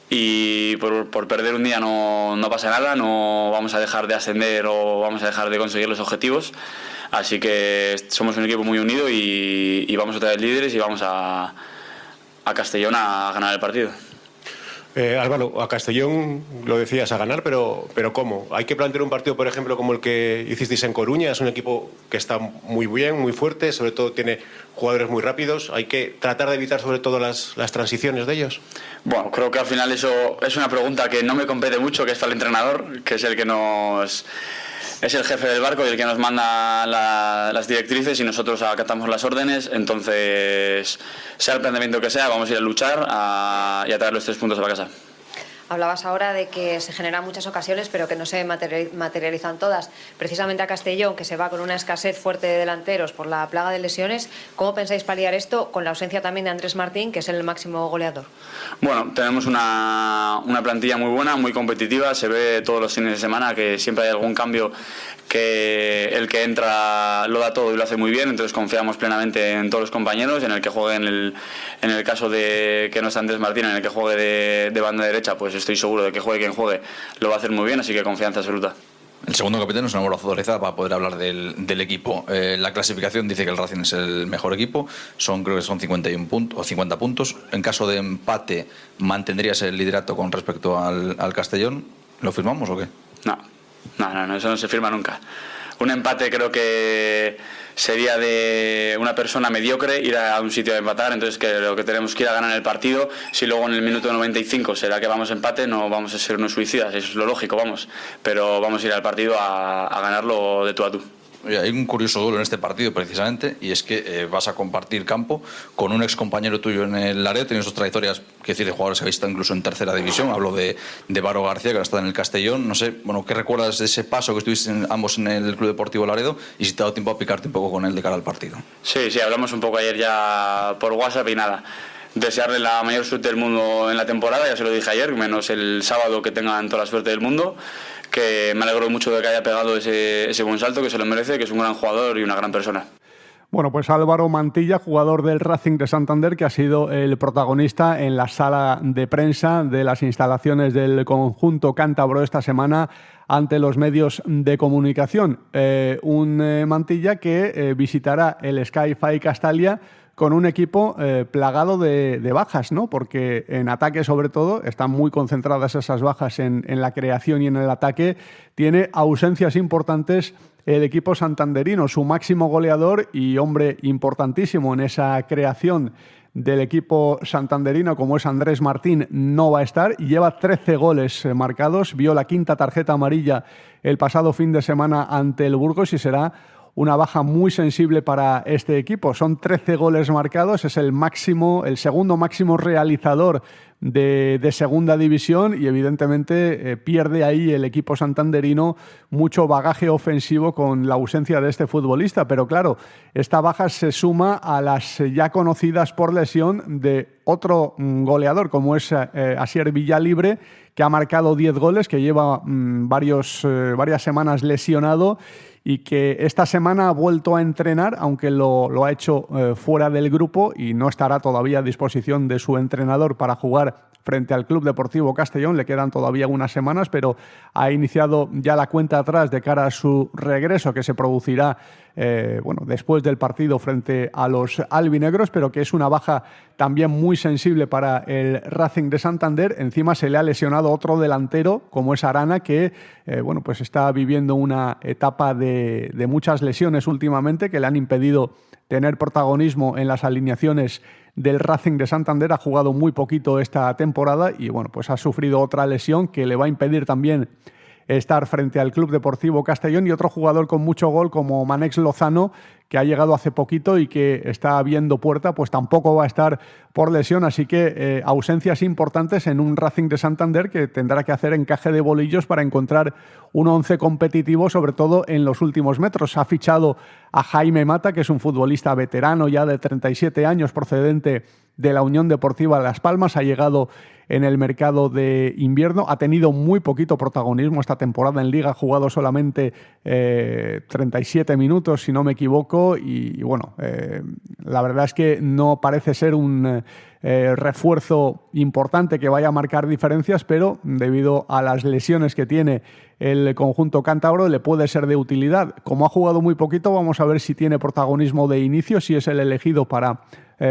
y por perder un día no pasa nada, no vamos a dejar de ascender o vamos a dejar de conseguir los objetivos. Así que somos un equipo muy unido y vamos otra vez líderes, y vamos a Castellón a ganar el partido. Álvaro, a Castellón lo decías, a ganar, pero ¿cómo? Hay que plantear un partido, por ejemplo, como el que hicisteis en Coruña. Es un equipo que está muy bien, muy fuerte, sobre todo tiene jugadores muy rápidos. Hay que tratar de evitar sobre todo las transiciones de ellos. Bueno, creo que al final eso es una pregunta que no me compete mucho, que es para el entrenador, que es el que es el jefe del barco y el que nos manda las directrices, y nosotros acatamos las órdenes. Entonces, sea el planteamiento que sea, vamos a ir a luchar y a traer los 3 puntos a la casa. Hablabas ahora de que se generan muchas ocasiones, pero que no se materializan todas. Precisamente a Castellón, que se va con una escasez fuerte de delanteros por la plaga de lesiones, ¿cómo pensáis paliar esto con la ausencia también de Andrés Martín, que es el máximo goleador? Bueno, tenemos una plantilla muy buena, muy competitiva. Se ve todos los fines de semana que siempre hay algún cambio, que el que entra lo da todo y lo hace muy bien. Entonces confiamos plenamente en todos los compañeros, en el que juegue en el caso de que no está Andrés Martín, en el que juegue de banda derecha, pues estoy seguro de que juegue quien juegue lo va a hacer muy bien, así que confianza absoluta. El segundo capitán es una buena autorizada para poder hablar del equipo. La clasificación dice que el Racing es el mejor equipo, creo que son 51 puntos o 50 puntos. En caso de empate, ¿mantendrías el liderato con respecto al Castellón? ¿Lo firmamos o qué? No, eso no se firma nunca. Un empate creo que sería de una persona mediocre ir a un sitio a empatar. Entonces creo que tenemos que ir a ganar el partido. Si luego en el minuto 95 será que vamos a empate, no vamos a ser unos suicidas, eso es lo lógico, pero vamos a ir al partido a ganarlo de tú a tú. Hay un curioso duelo en este partido precisamente, y es que vas a compartir campo con un ex compañero tuyo en el Laredo. Tenéis sus trayectorias, que decir, de jugadores que habéis estado incluso en tercera división. Hablo de Varo García, que ahora está en el Castellón. No sé, bueno, ¿qué recuerdas de ese paso que estuviste ambos en el Club Deportivo Laredo, y si te ha dado tiempo a picarte un poco con él de cara al partido? Sí, hablamos un poco ayer ya por WhatsApp y nada. Desearle la mayor suerte del mundo en la temporada, ya se lo dije ayer, menos el sábado, que tengan toda la suerte del mundo, que me alegro mucho de que haya pegado ese buen salto, que se lo merece, que es un gran jugador y una gran persona. Bueno, pues Álvaro Mantilla, jugador del Racing de Santander, que ha sido el protagonista en la sala de prensa de las instalaciones del conjunto cántabro esta semana ante los medios de comunicación. Un Mantilla que visitará el Sky-Fi Castalia con un equipo plagado de bajas, ¿no? Porque en ataque, sobre todo, están muy concentradas esas bajas en la creación y en el ataque. Tiene ausencias importantes el equipo santanderino. Su máximo goleador y hombre importantísimo en esa creación del equipo santanderino, como es Andrés Martín, no va a estar, y lleva 13 goles marcados. Vio la 5ª tarjeta amarilla el pasado fin de semana ante el Burgos y será una baja muy sensible para este equipo. Son 13 goles marcados, es el segundo máximo realizador de segunda división, y evidentemente pierde ahí el equipo santanderino mucho bagaje ofensivo con la ausencia de este futbolista. Pero claro, esta baja se suma a las ya conocidas por lesión de otro goleador, como es Asier Villalibre, que ha marcado 10 goles, que lleva varias semanas lesionado, y que esta semana ha vuelto a entrenar, aunque lo ha hecho fuera del grupo, y no estará todavía a disposición de su entrenador para jugar frente al Club Deportivo Castellón. Le quedan todavía unas semanas, pero ha iniciado ya la cuenta atrás de cara a su regreso, que se producirá después del partido frente a los albinegros, pero que es una baja también muy sensible para el Racing de Santander. Encima se le ha lesionado otro delantero, como es Arana, que pues está viviendo una etapa de muchas lesiones últimamente, que le han impedido tener protagonismo en las alineaciones del Racing de Santander. Ha jugado muy poquito esta temporada y pues ha sufrido otra lesión que le va a impedir también estar frente al Club Deportivo Castellón. Y otro jugador con mucho gol, como Manex Lozano, que ha llegado hace poquito y que está viendo puerta, pues tampoco va a estar por lesión. Así que ausencias importantes en un Racing de Santander que tendrá que hacer encaje de bolillos para encontrar un 11 competitivo, sobre todo en los últimos metros. Ha fichado a Jaime Mata, que es un futbolista veterano ya de 37 años, procedente de la Unión Deportiva Las Palmas. Ha llegado en el mercado de invierno, ha tenido muy poquito protagonismo esta temporada en Liga, ha jugado solamente 37 minutos, si no me equivoco, y la verdad es que no parece ser un refuerzo importante que vaya a marcar diferencias, pero debido a las lesiones que tiene el conjunto cántabro le puede ser de utilidad. Como ha jugado muy poquito, vamos a ver si tiene protagonismo de inicio, si es el elegido para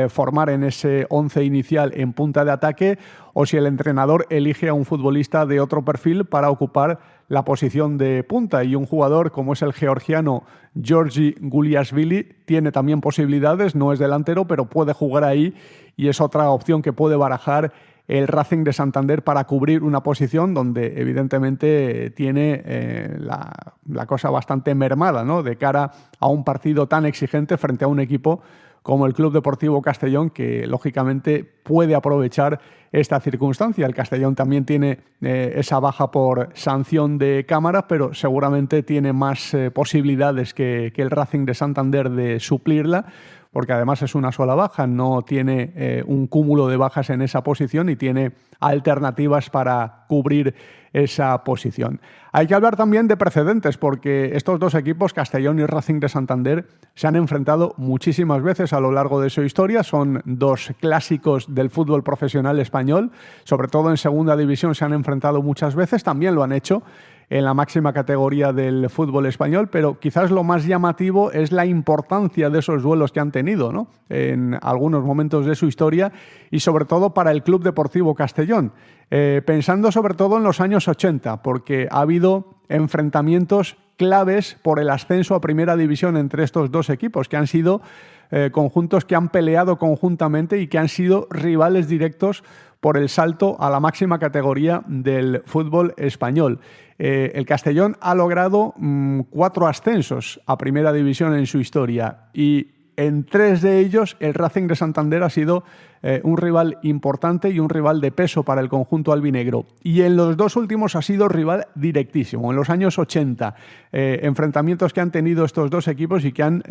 formar en ese 11 inicial en punta de ataque, o si el entrenador elige a un futbolista de otro perfil para ocupar la posición de punta. Y un jugador como es el georgiano Georgi Guliashvili tiene también posibilidades, no es delantero, pero puede jugar ahí, y es otra opción que puede barajar el Racing de Santander para cubrir una posición donde evidentemente tiene la cosa bastante mermada, ¿no?, de cara a un partido tan exigente frente a un equipo como el Club Deportivo Castellón, que lógicamente puede aprovechar esta circunstancia. El Castellón también tiene esa baja por sanción de cámara, pero seguramente tiene más posibilidades que el Racing de Santander de suplirla, porque además es una sola baja, no tiene un cúmulo de bajas en esa posición y tiene alternativas para cubrir esa posición. Hay que hablar también de precedentes, porque estos dos equipos, Castellón y Racing de Santander, se han enfrentado muchísimas veces a lo largo de su historia. Son dos clásicos del fútbol profesional español, sobre todo en segunda división se han enfrentado muchas veces, también lo han hecho en la máxima categoría del fútbol español, pero quizás lo más llamativo es la importancia de esos duelos que han tenido, ¿no?, en algunos momentos de su historia, y sobre todo para el Club Deportivo Castellón. Pensando sobre todo en los años 80, porque ha habido enfrentamientos claves por el ascenso a Primera División entre estos dos equipos, que han sido conjuntos que han peleado conjuntamente y que han sido rivales directos por el salto a la máxima categoría del fútbol español. El Castellón ha logrado 4 ascensos a Primera División en su historia y en 3 de ellos el Racing de Santander ha sido un rival importante y un rival de peso para el conjunto albinegro. Y en los 2 últimos ha sido rival directísimo. En los años 80, enfrentamientos que han tenido estos 2 equipos y que han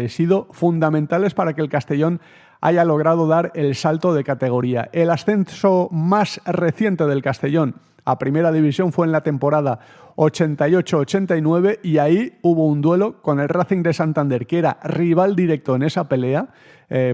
sido fundamentales para que el Castellón haya logrado dar el salto de categoría. El ascenso más reciente del Castellón a Primera División fue en la temporada 88-89 y ahí hubo un duelo con el Racing de Santander, que era rival directo en esa pelea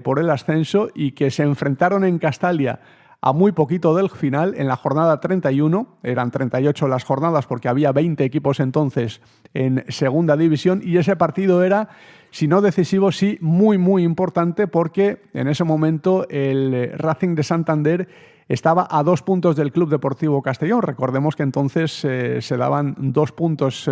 por el ascenso y que se enfrentaron en Castalia a muy poquito del final, en la jornada 31, eran 38 las jornadas porque había 20 equipos entonces en Segunda División y ese partido era, si no decisivo, sí muy muy importante porque en ese momento el Racing de Santander estaba a 2 puntos del Club Deportivo Castellón. Recordemos que entonces se daban 2 puntos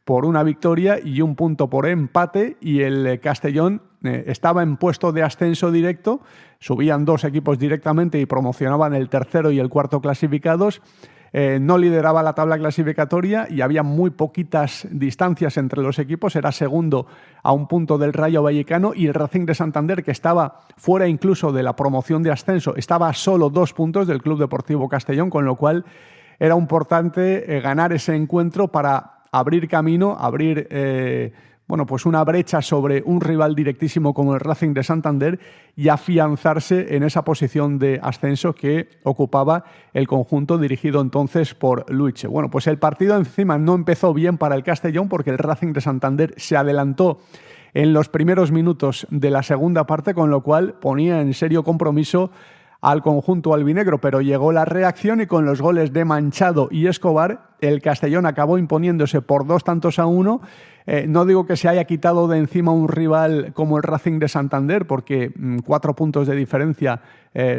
por una victoria y 1 punto por empate y el Castellón estaba en puesto de ascenso directo, subían 2 equipos directamente y promocionaban el tercero y el cuarto clasificados. No lideraba la tabla clasificatoria y había muy poquitas distancias entre los equipos. Era segundo a 1 punto del Rayo Vallecano y el Racing de Santander, que estaba fuera incluso de la promoción de ascenso, estaba a solo 2 puntos del Club Deportivo Castellón, con lo cual era importante ganar ese encuentro para abrir camino, abrir pues una brecha sobre un rival directísimo como el Racing de Santander y afianzarse en esa posición de ascenso que ocupaba el conjunto dirigido entonces por Luche. Bueno, pues el partido encima no empezó bien para el Castellón porque el Racing de Santander se adelantó en los primeros minutos de la segunda parte, con lo cual ponía en serio compromiso al conjunto albinegro, pero llegó la reacción y con los goles de Manchado y Escobar el Castellón acabó imponiéndose por 2-1. No digo que se haya quitado de encima un rival como el Racing de Santander, porque 4 puntos de diferencia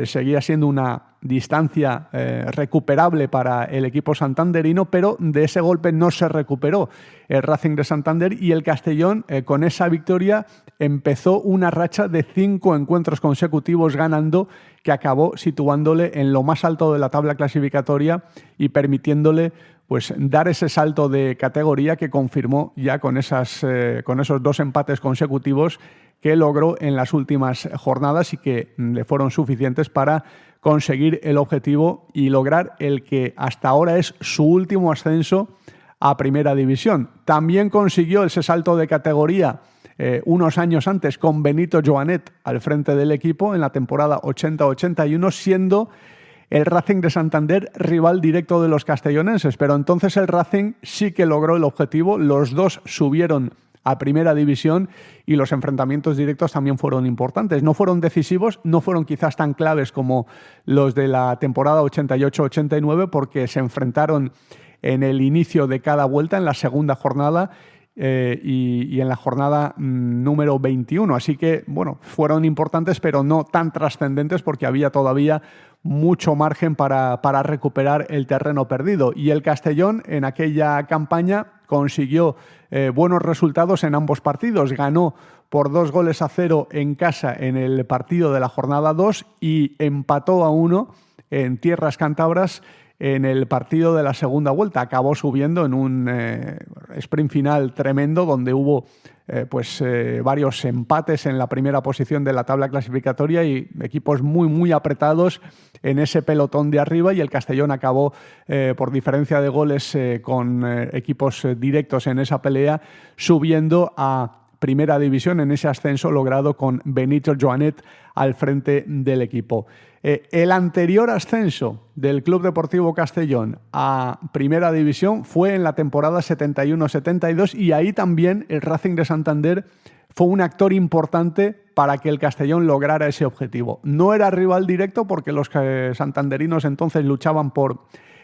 seguía siendo una distancia recuperable para el equipo santanderino, pero de ese golpe no se recuperó el Racing de Santander y el Castellón con esa victoria empezó una racha de 5 encuentros consecutivos ganando, que acabó situándole en lo más alto de la tabla clasificatoria y permitiéndole pues dar ese salto de categoría que confirmó ya con esos 2 empates consecutivos que logró en las últimas jornadas y que le fueron suficientes para conseguir el objetivo y lograr el que hasta ahora es su último ascenso a Primera División. También consiguió ese salto de categoría unos años antes con Benito Joanet al frente del equipo en la temporada 80-81, siendo el Racing de Santander rival directo de los castellonenses, pero entonces el Racing sí que logró el objetivo, los 2 subieron a Primera División y los enfrentamientos directos también fueron importantes. No fueron decisivos, no fueron quizás tan claves como los de la temporada 88-89 porque se enfrentaron en el inicio de cada vuelta, en la segunda jornada y en la jornada número 21. Así que, bueno, fueron importantes pero no tan trascendentes porque había todavía mucho margen para recuperar el terreno perdido. Y el Castellón en aquella campaña consiguió buenos resultados en ambos partidos. Ganó por 2-0 en casa en el partido de la jornada 2 y empató a 1 en tierras cántabras en el partido de la segunda vuelta. Acabó subiendo en un sprint final tremendo donde hubo varios empates en la primera posición de la tabla clasificatoria y equipos muy muy apretados en ese pelotón de arriba, y el Castellón acabó por diferencia de goles con equipos directos en esa pelea subiendo a Primera División en ese ascenso logrado con Benito Joanet al frente del equipo. El anterior ascenso del Club Deportivo Castellón a Primera División fue en la temporada 71-72 y ahí también el Racing de Santander fue un actor importante para que el Castellón lograra ese objetivo. No era rival directo porque los santanderinos entonces luchaban por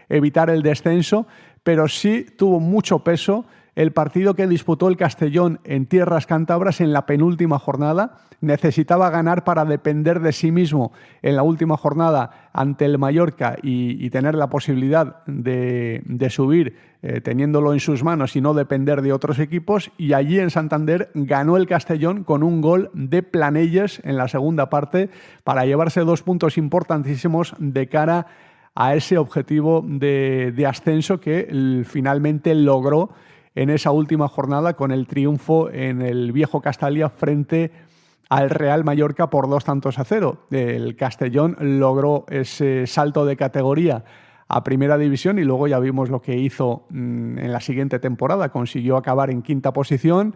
evitar el descenso, pero sí tuvo mucho peso el partido que disputó el Castellón en tierras cántabras en la penúltima jornada. Necesitaba ganar para depender de sí mismo en la última jornada ante el Mallorca y tener la posibilidad de subir teniéndolo en sus manos y no depender de otros equipos. Y allí en Santander ganó el Castellón con un gol de Planelles en la segunda parte para llevarse 2 puntos importantísimos de cara a ese objetivo de ascenso que finalmente logró en esa última jornada con el triunfo en el viejo Castalia frente al Real Mallorca por 2-0. El Castellón logró ese salto de categoría a Primera División y luego ya vimos lo que hizo en la siguiente temporada. Consiguió acabar en 5ª posición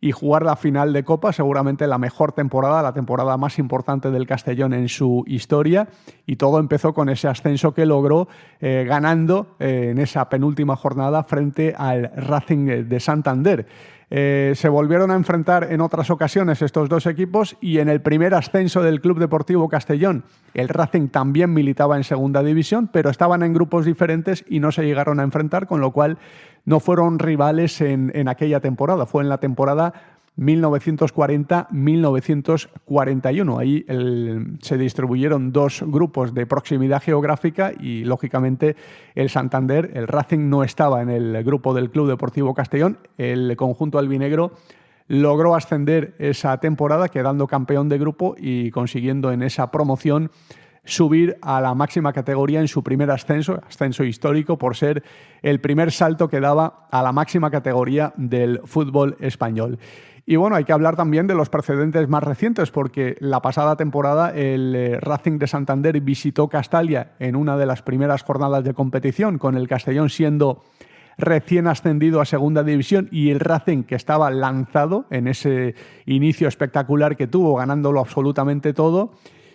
y jugar la final de Copa, seguramente la mejor temporada, la temporada más importante del Castellón en su historia, y todo empezó con ese ascenso que logró ganando en esa penúltima jornada frente al Racing de Santander. Se volvieron a enfrentar en otras ocasiones estos dos equipos y en el primer ascenso del Club Deportivo Castellón el Racing también militaba en segunda división, pero estaban en grupos diferentes y no se llegaron a enfrentar, con lo cual no fueron rivales en aquella temporada. Fue en la temporada 1940-1941. Ahí se distribuyeron 2 grupos de proximidad geográfica y, lógicamente, el Santander, el Racing, no estaba en el grupo del Club Deportivo Castellón. El conjunto albinegro logró ascender esa temporada, quedando campeón de grupo y consiguiendo en esa promoción subir a la máxima categoría en su primer ascenso histórico por ser el primer salto que daba a la máxima categoría del fútbol español. Y bueno, hay que hablar también de los precedentes más recientes, porque la pasada temporada el Racing de Santander visitó Castalia en una de las primeras jornadas de competición, con el Castellón siendo recién ascendido a segunda división y el Racing, que estaba lanzado en ese inicio espectacular que tuvo, ganándolo absolutamente todo,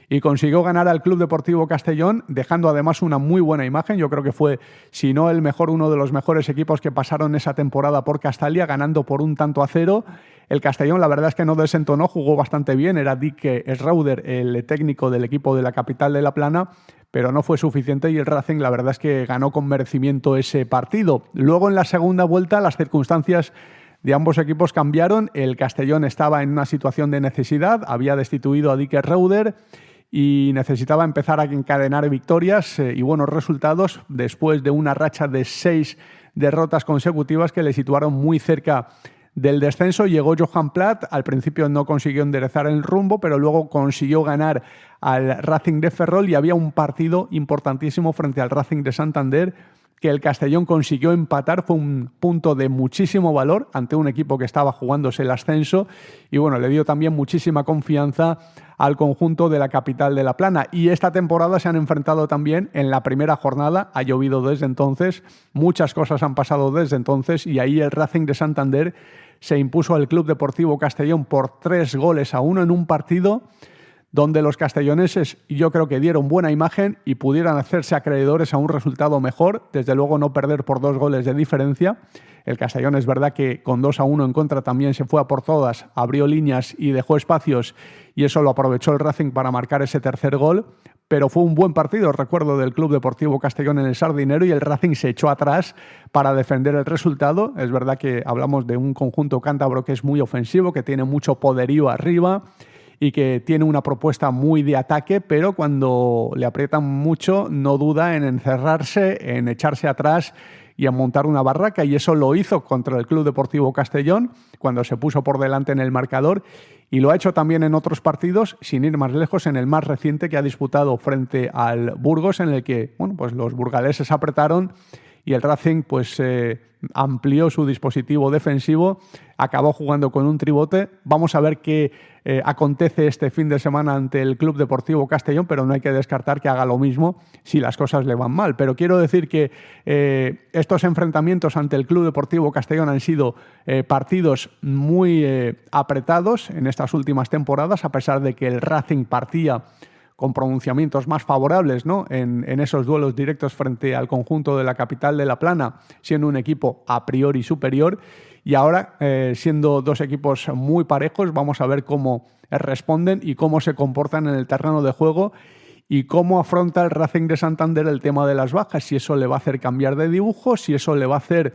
y consiguió ganar al Club Deportivo Castellón, dejando además una muy buena imagen. Yo creo que fue, si no el mejor, uno de los mejores equipos que pasaron esa temporada por Castalia, ganando por 1-0. El Castellón, la verdad es que no desentonó, jugó bastante bien. Era Dick Schreuder, el técnico del equipo de la capital de La Plana, pero no fue suficiente y el Racing, la verdad es que ganó con merecimiento ese partido. Luego, en la segunda vuelta, las circunstancias de ambos equipos cambiaron. El Castellón estaba en una situación de necesidad, había destituido a Dick Schreuder y necesitaba empezar a encadenar victorias y buenos resultados después de una racha de 6 derrotas consecutivas que le situaron muy cerca del descenso. Llegó Johan Platt, al principio no consiguió enderezar el rumbo, pero luego consiguió ganar al Racing de Ferrol y había un partido importantísimo frente al Racing de Santander que el Castellón consiguió empatar. Fue un punto de muchísimo valor ante un equipo que estaba jugándose el ascenso y bueno, le dio también muchísima confianza al conjunto de la capital de La Plana. Y esta temporada se han enfrentado también en la primera jornada. Ha llovido desde entonces, muchas cosas han pasado desde entonces y ahí el Racing de Santander se impuso al Club Deportivo Castellón por 3-1 en un partido donde los castelloneses yo creo que dieron buena imagen y pudieran hacerse acreedores a un resultado mejor, desde luego no perder por 2 goles de diferencia. El Castellón es verdad que con 2-1 en contra también se fue a por todas, abrió líneas y dejó espacios y eso lo aprovechó el Racing para marcar ese tercer gol, pero fue un buen partido, recuerdo, del Club Deportivo Castellón en el Sardinero y el Racing se echó atrás para defender el resultado. Es verdad que hablamos de un conjunto cántabro que es muy ofensivo, que tiene mucho poderío arriba y que tiene una propuesta muy de ataque, pero cuando le aprietan mucho no duda en encerrarse, en echarse atrás y en montar una barraca, y eso lo hizo contra el Club Deportivo Castellón cuando se puso por delante en el marcador y lo ha hecho también en otros partidos, sin ir más lejos, en el más reciente que ha disputado frente al Burgos, en el que pues los burgaleses apretaron y el Racing amplió su dispositivo defensivo, acabó jugando con un tribote. Vamos a ver qué acontece este fin de semana ante el Club Deportivo Castellón, pero no hay que descartar que haga lo mismo si las cosas le van mal. Pero quiero decir que estos enfrentamientos ante el Club Deportivo Castellón han sido partidos muy apretados en estas últimas temporadas, a pesar de que el Racing partía con pronunciamientos más favorables, ¿no?, en esos duelos directos frente al conjunto de la capital de La Plana, siendo un equipo a priori superior. Y ahora, siendo dos equipos muy parejos, vamos a ver cómo responden y cómo se comportan en el terreno de juego y cómo afronta el Racing de Santander el tema de las bajas, si eso le va a hacer cambiar de dibujo, si eso le va a hacer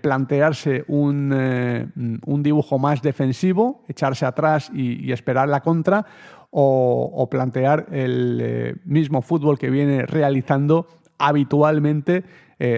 plantearse un dibujo más defensivo, echarse atrás y esperar la contra, o plantear el mismo fútbol que viene realizando habitualmente,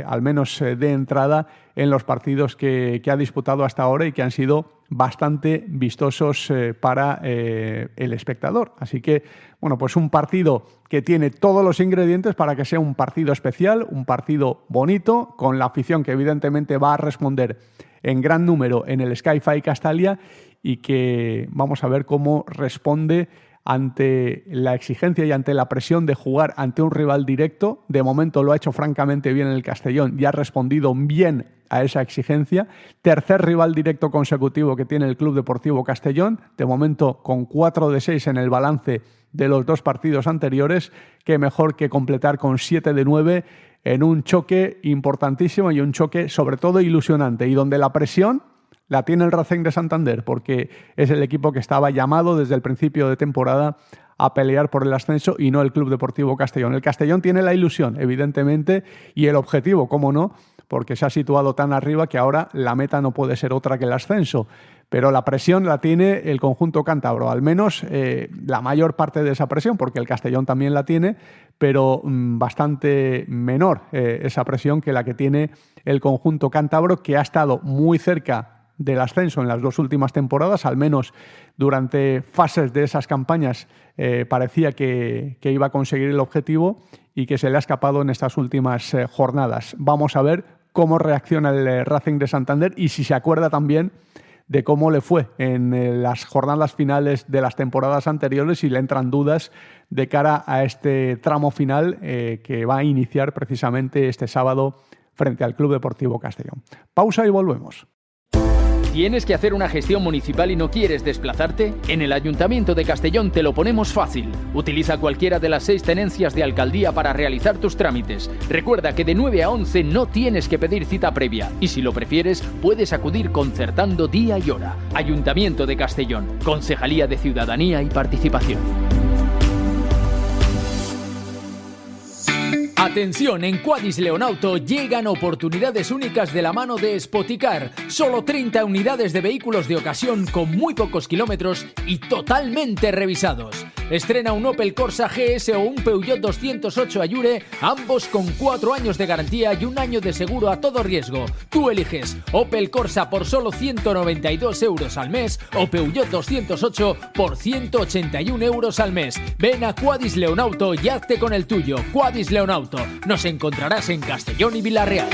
al menos de entrada, en los partidos que ha disputado hasta ahora y que han sido bastante vistosos para el espectador. Así que, bueno, pues un partido que tiene todos los ingredientes para que sea un partido especial, un partido bonito, con la afición que evidentemente va a responder en gran número en el Sky-Fi Castalia, y que vamos a ver cómo responde ante la exigencia y ante la presión de jugar ante un rival directo. De momento lo ha hecho francamente bien el Castellón y ha respondido bien a esa exigencia. Tercer rival directo consecutivo que tiene el Club Deportivo Castellón, de momento con 4 de 6 en el balance de los 2 partidos anteriores. Qué mejor que completar con 7 de 9 en un choque importantísimo y un choque sobre todo ilusionante, y donde la presión la tiene el Racing de Santander, porque es el equipo que estaba llamado desde el principio de temporada a pelear por el ascenso y no el Club Deportivo Castellón. El Castellón tiene la ilusión, evidentemente, y el objetivo, cómo no, porque se ha situado tan arriba que ahora la meta no puede ser otra que el ascenso. Pero la presión la tiene el conjunto cántabro, al menos la mayor parte de esa presión, porque el Castellón también la tiene, pero bastante menor esa presión que la que tiene el conjunto cántabro, que ha estado muy cerca del ascenso en las 2 últimas temporadas, al menos durante fases de esas campañas parecía que iba a conseguir el objetivo, y que se le ha escapado en estas últimas jornadas. Vamos a ver cómo reacciona el Racing de Santander y si se acuerda también de cómo le fue en las jornadas finales de las temporadas anteriores, y le entran dudas de cara a este tramo final que va a iniciar precisamente este sábado frente al Club Deportivo Castellón. Pausa y volvemos. ¿Tienes que hacer una gestión municipal y no quieres desplazarte? En el Ayuntamiento de Castellón te lo ponemos fácil. Utiliza cualquiera de las 6 tenencias de alcaldía para realizar tus trámites. Recuerda que de 9 a 11 no tienes que pedir cita previa, y si lo prefieres puedes acudir concertando día y hora. Ayuntamiento de Castellón, Concejalía de Ciudadanía y Participación. Atención, en Quadis Leonauto llegan oportunidades únicas de la mano de Spoticar. Solo 30 unidades de vehículos de ocasión con muy pocos kilómetros y totalmente revisados. Estrena un Opel Corsa GS o un Peugeot 208 Ayure, ambos con 4 años de garantía y 1 año de seguro a todo riesgo. Tú eliges Opel Corsa por solo 192 euros al mes o Peugeot 208 por 181 euros al mes. Ven a Quadis Leonauto y hazte con el tuyo. Quadis Leonauto. Nos encontrarás en Castellón y Vila-real.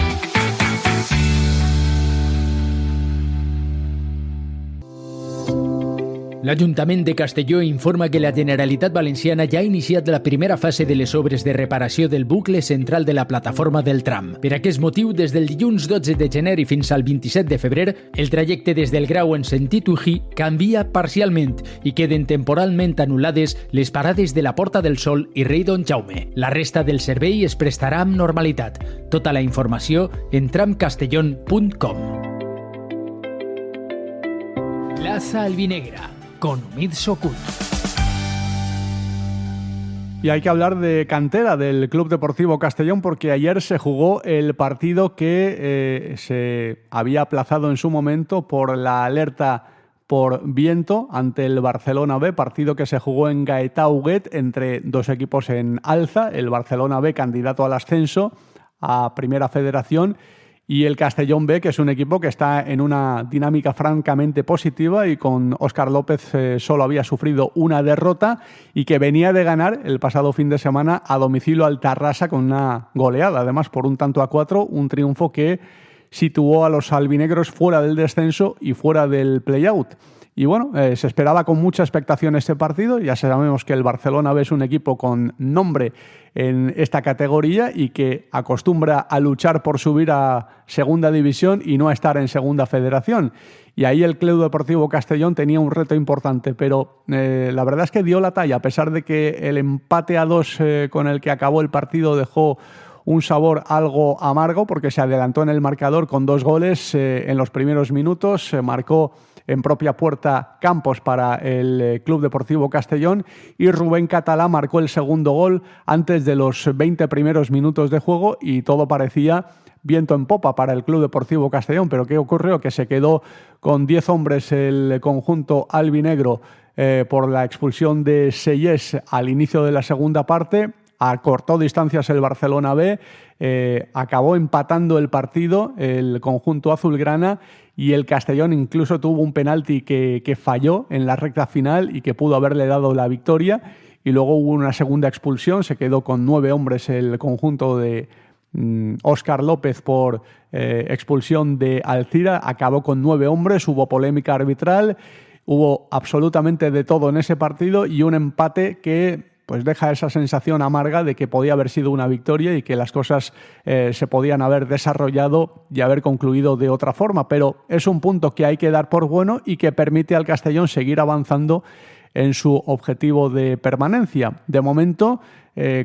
L'Ajuntament de Castelló informa que la Generalitat Valenciana ja ha iniciat la primera fase de les obres de reparació del bucle central de la plataforma del tram. Per aquest motiu, des del dilluns 12 de gener i fins al 27 de febrer, el trajecte des del Grau en sentit Ují canvia parcialment i queden temporalment anul·lades les parades de la Porta del Sol i Rei Don Jaume. La resta del servei es prestarà amb normalitat. Tota la informació en tramcastellón.com. Plaza Albinegra, con Umid Sokut. Y hay que hablar de cantera del Club Deportivo Castellón, porque ayer se jugó el partido que se había aplazado en su momento por la alerta por viento ante el Barcelona B, partido que se jugó en Gaetà Huguet entre 2 equipos en alza, el Barcelona B, candidato al ascenso a Primera Federación, y el Castellón B, que es un equipo que está en una dinámica francamente positiva y con Óscar López solo había sufrido una derrota y que venía de ganar el pasado fin de semana a domicilio al Tarrasa con una goleada, además por 1-4, un triunfo que situó a los albinegros fuera del descenso y fuera del play-out. Y bueno, se esperaba con mucha expectación este partido. Ya sabemos que el Barcelona B es un equipo con nombre en esta categoría y que acostumbra a luchar por subir a segunda división y no a estar en segunda federación. Y ahí el Club Deportivo Castellón tenía un reto importante, pero la verdad es que dio la talla, a pesar de que el empate a 2 con el que acabó el partido dejó un sabor algo amargo, porque se adelantó en el marcador con 2 goles en los primeros minutos. Marcó en propia puerta Campos para el Club Deportivo Castellón y Rubén Catalá marcó el segundo gol antes de los 20 primeros minutos de juego y todo parecía viento en popa para el Club Deportivo Castellón. Pero ¿qué ocurrió? Que se quedó con 10 hombres el conjunto albinegro por la expulsión de Seyés al inicio de la segunda parte. Acortó distancias el Barcelona B, acabó empatando el partido el conjunto azulgrana y el Castellón incluso tuvo un penalti que falló en la recta final y que pudo haberle dado la victoria. Y luego hubo una segunda expulsión, se quedó con 9 hombres el conjunto de Óscar López por expulsión de Alcira, acabó con 9 hombres, hubo polémica arbitral, hubo absolutamente de todo en ese partido y un empate que pues deja esa sensación amarga de que podía haber sido una victoria y que las cosas se podían haber desarrollado y haber concluido de otra forma. Pero es un punto que hay que dar por bueno y que permite al Castellón seguir avanzando en su objetivo de permanencia. De momento,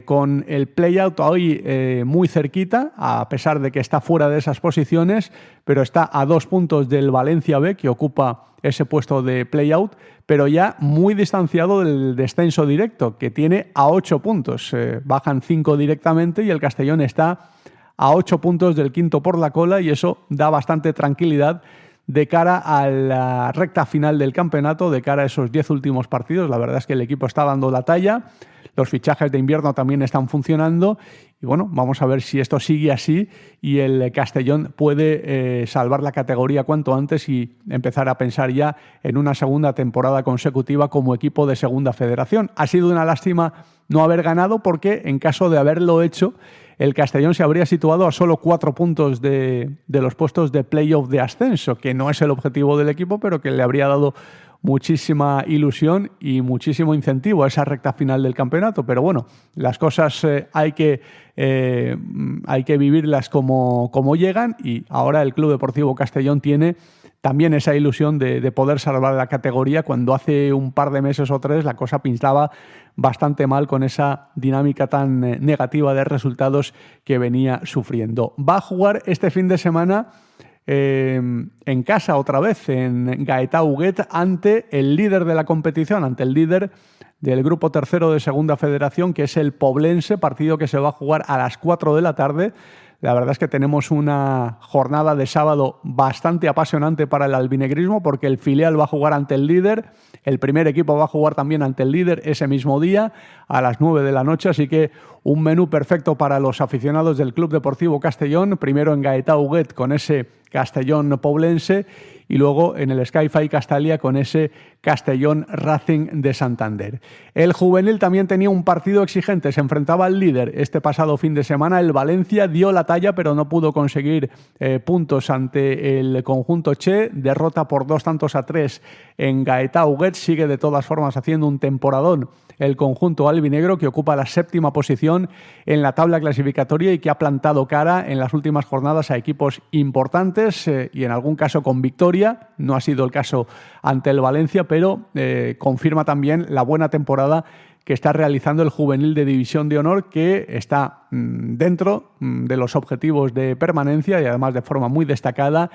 con el play-out hoy muy cerquita, a pesar de que está fuera de esas posiciones, pero está a 2 puntos del Valencia B, que ocupa ese puesto de play-out, pero ya muy distanciado del descenso directo, que tiene a 8 puntos. Bajan 5 directamente y el Castellón está a 8 puntos del quinto por la cola y eso da bastante tranquilidad de cara a la recta final del campeonato, de cara a esos 10 últimos partidos. La verdad es que el equipo está dando la talla, los fichajes de invierno también están funcionando y bueno, vamos a ver si esto sigue así y el Castellón puede salvar la categoría cuanto antes y empezar a pensar ya en una segunda temporada consecutiva como equipo de segunda federación. Ha sido una lástima no haber ganado porque en caso de haberlo hecho, el Castellón se habría situado a solo 4 puntos de los puestos de playoff de ascenso, que no es el objetivo del equipo, pero que le habría dado muchísima ilusión y muchísimo incentivo a esa recta final del campeonato. Pero bueno, las cosas hay que vivirlas como llegan y ahora el Club Deportivo Castellón tiene también esa ilusión de poder salvar la categoría cuando hace un par de meses o 3 la cosa pintaba bastante mal con esa dinámica tan negativa de resultados que venía sufriendo. Va a jugar este fin de semana en casa otra vez, en Gaetà Huguet, ante el líder de la competición, ante el líder del grupo tercero de Segunda Federación, que es el Poblense, partido que se va a jugar a las 4 de la tarde. La verdad es que tenemos una jornada de sábado bastante apasionante para el albinegrismo porque el filial va a jugar ante el líder, el primer equipo va a jugar también ante el líder ese mismo día a las 9 de la noche, así que un menú perfecto para los aficionados del Club Deportivo Castellón, primero en Gaetà Huguet con ese Castellón Poblense y luego en el Sky-Fi Castalia con ese Castellón Racing de Santander. El juvenil también tenía un partido exigente, se enfrentaba al líder este pasado fin de semana, el Valencia dio la talla pero no pudo conseguir puntos ante el conjunto Che, derrota por 2-3 en Gaetà Huguet, sigue de todas formas haciendo un temporadón el conjunto albinegro que ocupa la 7ª posición en la tabla clasificatoria y que ha plantado cara en las últimas jornadas a equipos importantes y en algún caso con victoria. No ha sido el caso ante el Valencia, pero confirma también la buena temporada que está realizando el juvenil de División de Honor, que está dentro de los objetivos de permanencia y además de forma muy destacada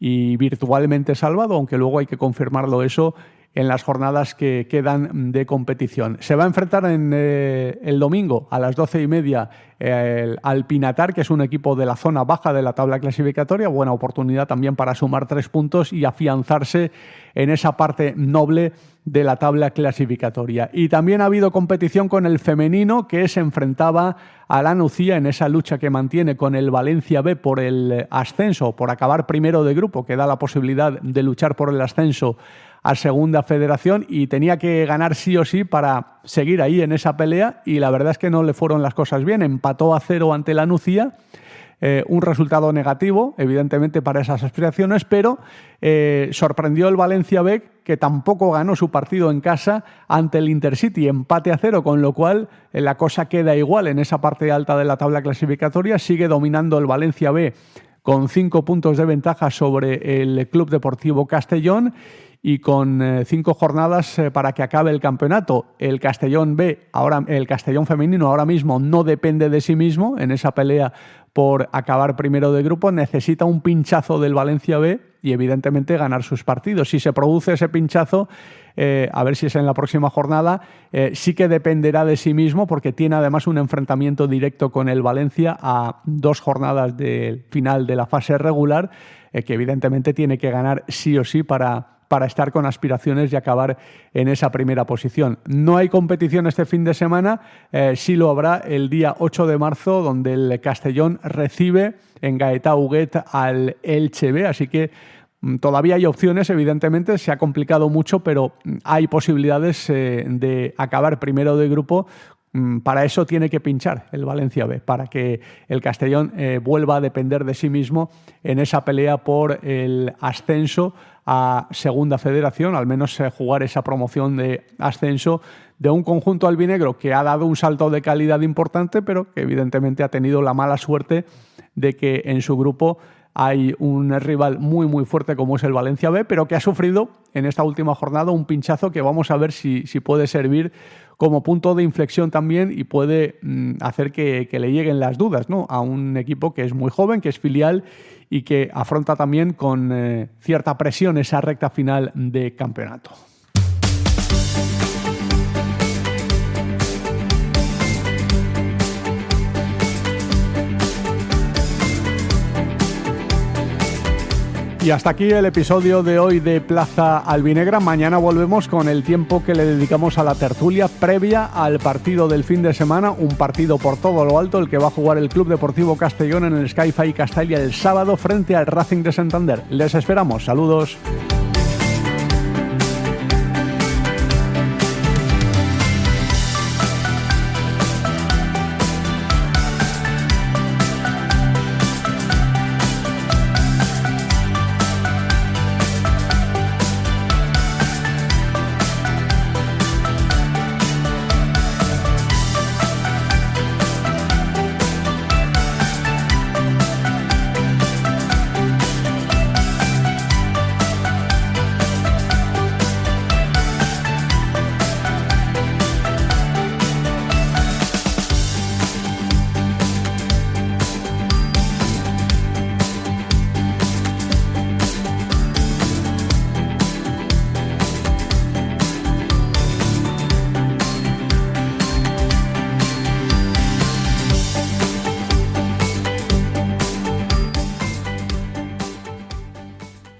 y virtualmente salvado, aunque luego hay que confirmarlo eso en las jornadas que quedan de competición. Se va a enfrentar el domingo a las 12:30 al Pinatar, que es un equipo de la zona baja de la tabla clasificatoria. Buena oportunidad también para sumar 3 puntos y afianzarse en esa parte noble de la tabla clasificatoria. Y también ha habido competición con el femenino, que se enfrentaba a la Nucía en esa lucha que mantiene con el Valencia B por el ascenso, por acabar primero de grupo, que da la posibilidad de luchar por el ascenso a Segunda Federación, y tenía que ganar sí o sí para seguir ahí en esa pelea, y la verdad es que no le fueron las cosas bien. Empató a 0 ante la Nucía, un resultado negativo, evidentemente, para esas aspiraciones, pero sorprendió el Valencia B, que tampoco ganó su partido en casa ante el Intercity, empate a 0, con lo cual la cosa queda igual en esa parte alta de la tabla clasificatoria. Sigue dominando el Valencia B con 5 puntos de ventaja sobre el Club Deportivo Castellón y con 5 jornadas para que acabe el campeonato. El Castellón B, el Castellón femenino ahora mismo no depende de sí mismo en esa pelea por acabar primero de grupo, necesita un pinchazo del Valencia B y evidentemente ganar sus partidos. Si se produce ese pinchazo, a ver si es en la próxima jornada, sí que dependerá de sí mismo, porque tiene además un enfrentamiento directo con el Valencia a 2 jornadas del final de la fase regular, que evidentemente tiene que ganar sí o sí para estar con aspiraciones y acabar en esa primera posición. No hay competición este fin de semana, sí lo habrá el día 8 de marzo, donde el Castellón recibe en Gaetà Huguet al Elche B, así que todavía hay opciones, evidentemente, se ha complicado mucho, pero hay posibilidades de acabar primero de grupo. Para eso tiene que pinchar el Valencia B, para que el Castellón vuelva a depender de sí mismo en esa pelea por el ascenso a Segunda Federación, al menos jugar esa promoción de ascenso de un conjunto albinegro que ha dado un salto de calidad importante, pero que evidentemente ha tenido la mala suerte de que en su grupo hay un rival muy muy fuerte como es el Valencia B, pero que ha sufrido en esta última jornada un pinchazo que vamos a ver si puede servir como punto de inflexión también y puede hacer que le lleguen las dudas, ¿no?, a un equipo que es muy joven, que es filial y que afronta también con cierta presión esa recta final de campeonato. Y hasta aquí el episodio de hoy de Plaza Albinegra. Mañana volvemos con el tiempo que le dedicamos a la tertulia previa al partido del fin de semana, un partido por todo lo alto, el que va a jugar el Club Deportivo Castellón en el Sky Fai Castalla el sábado frente al Racing de Santander. Les esperamos. Saludos.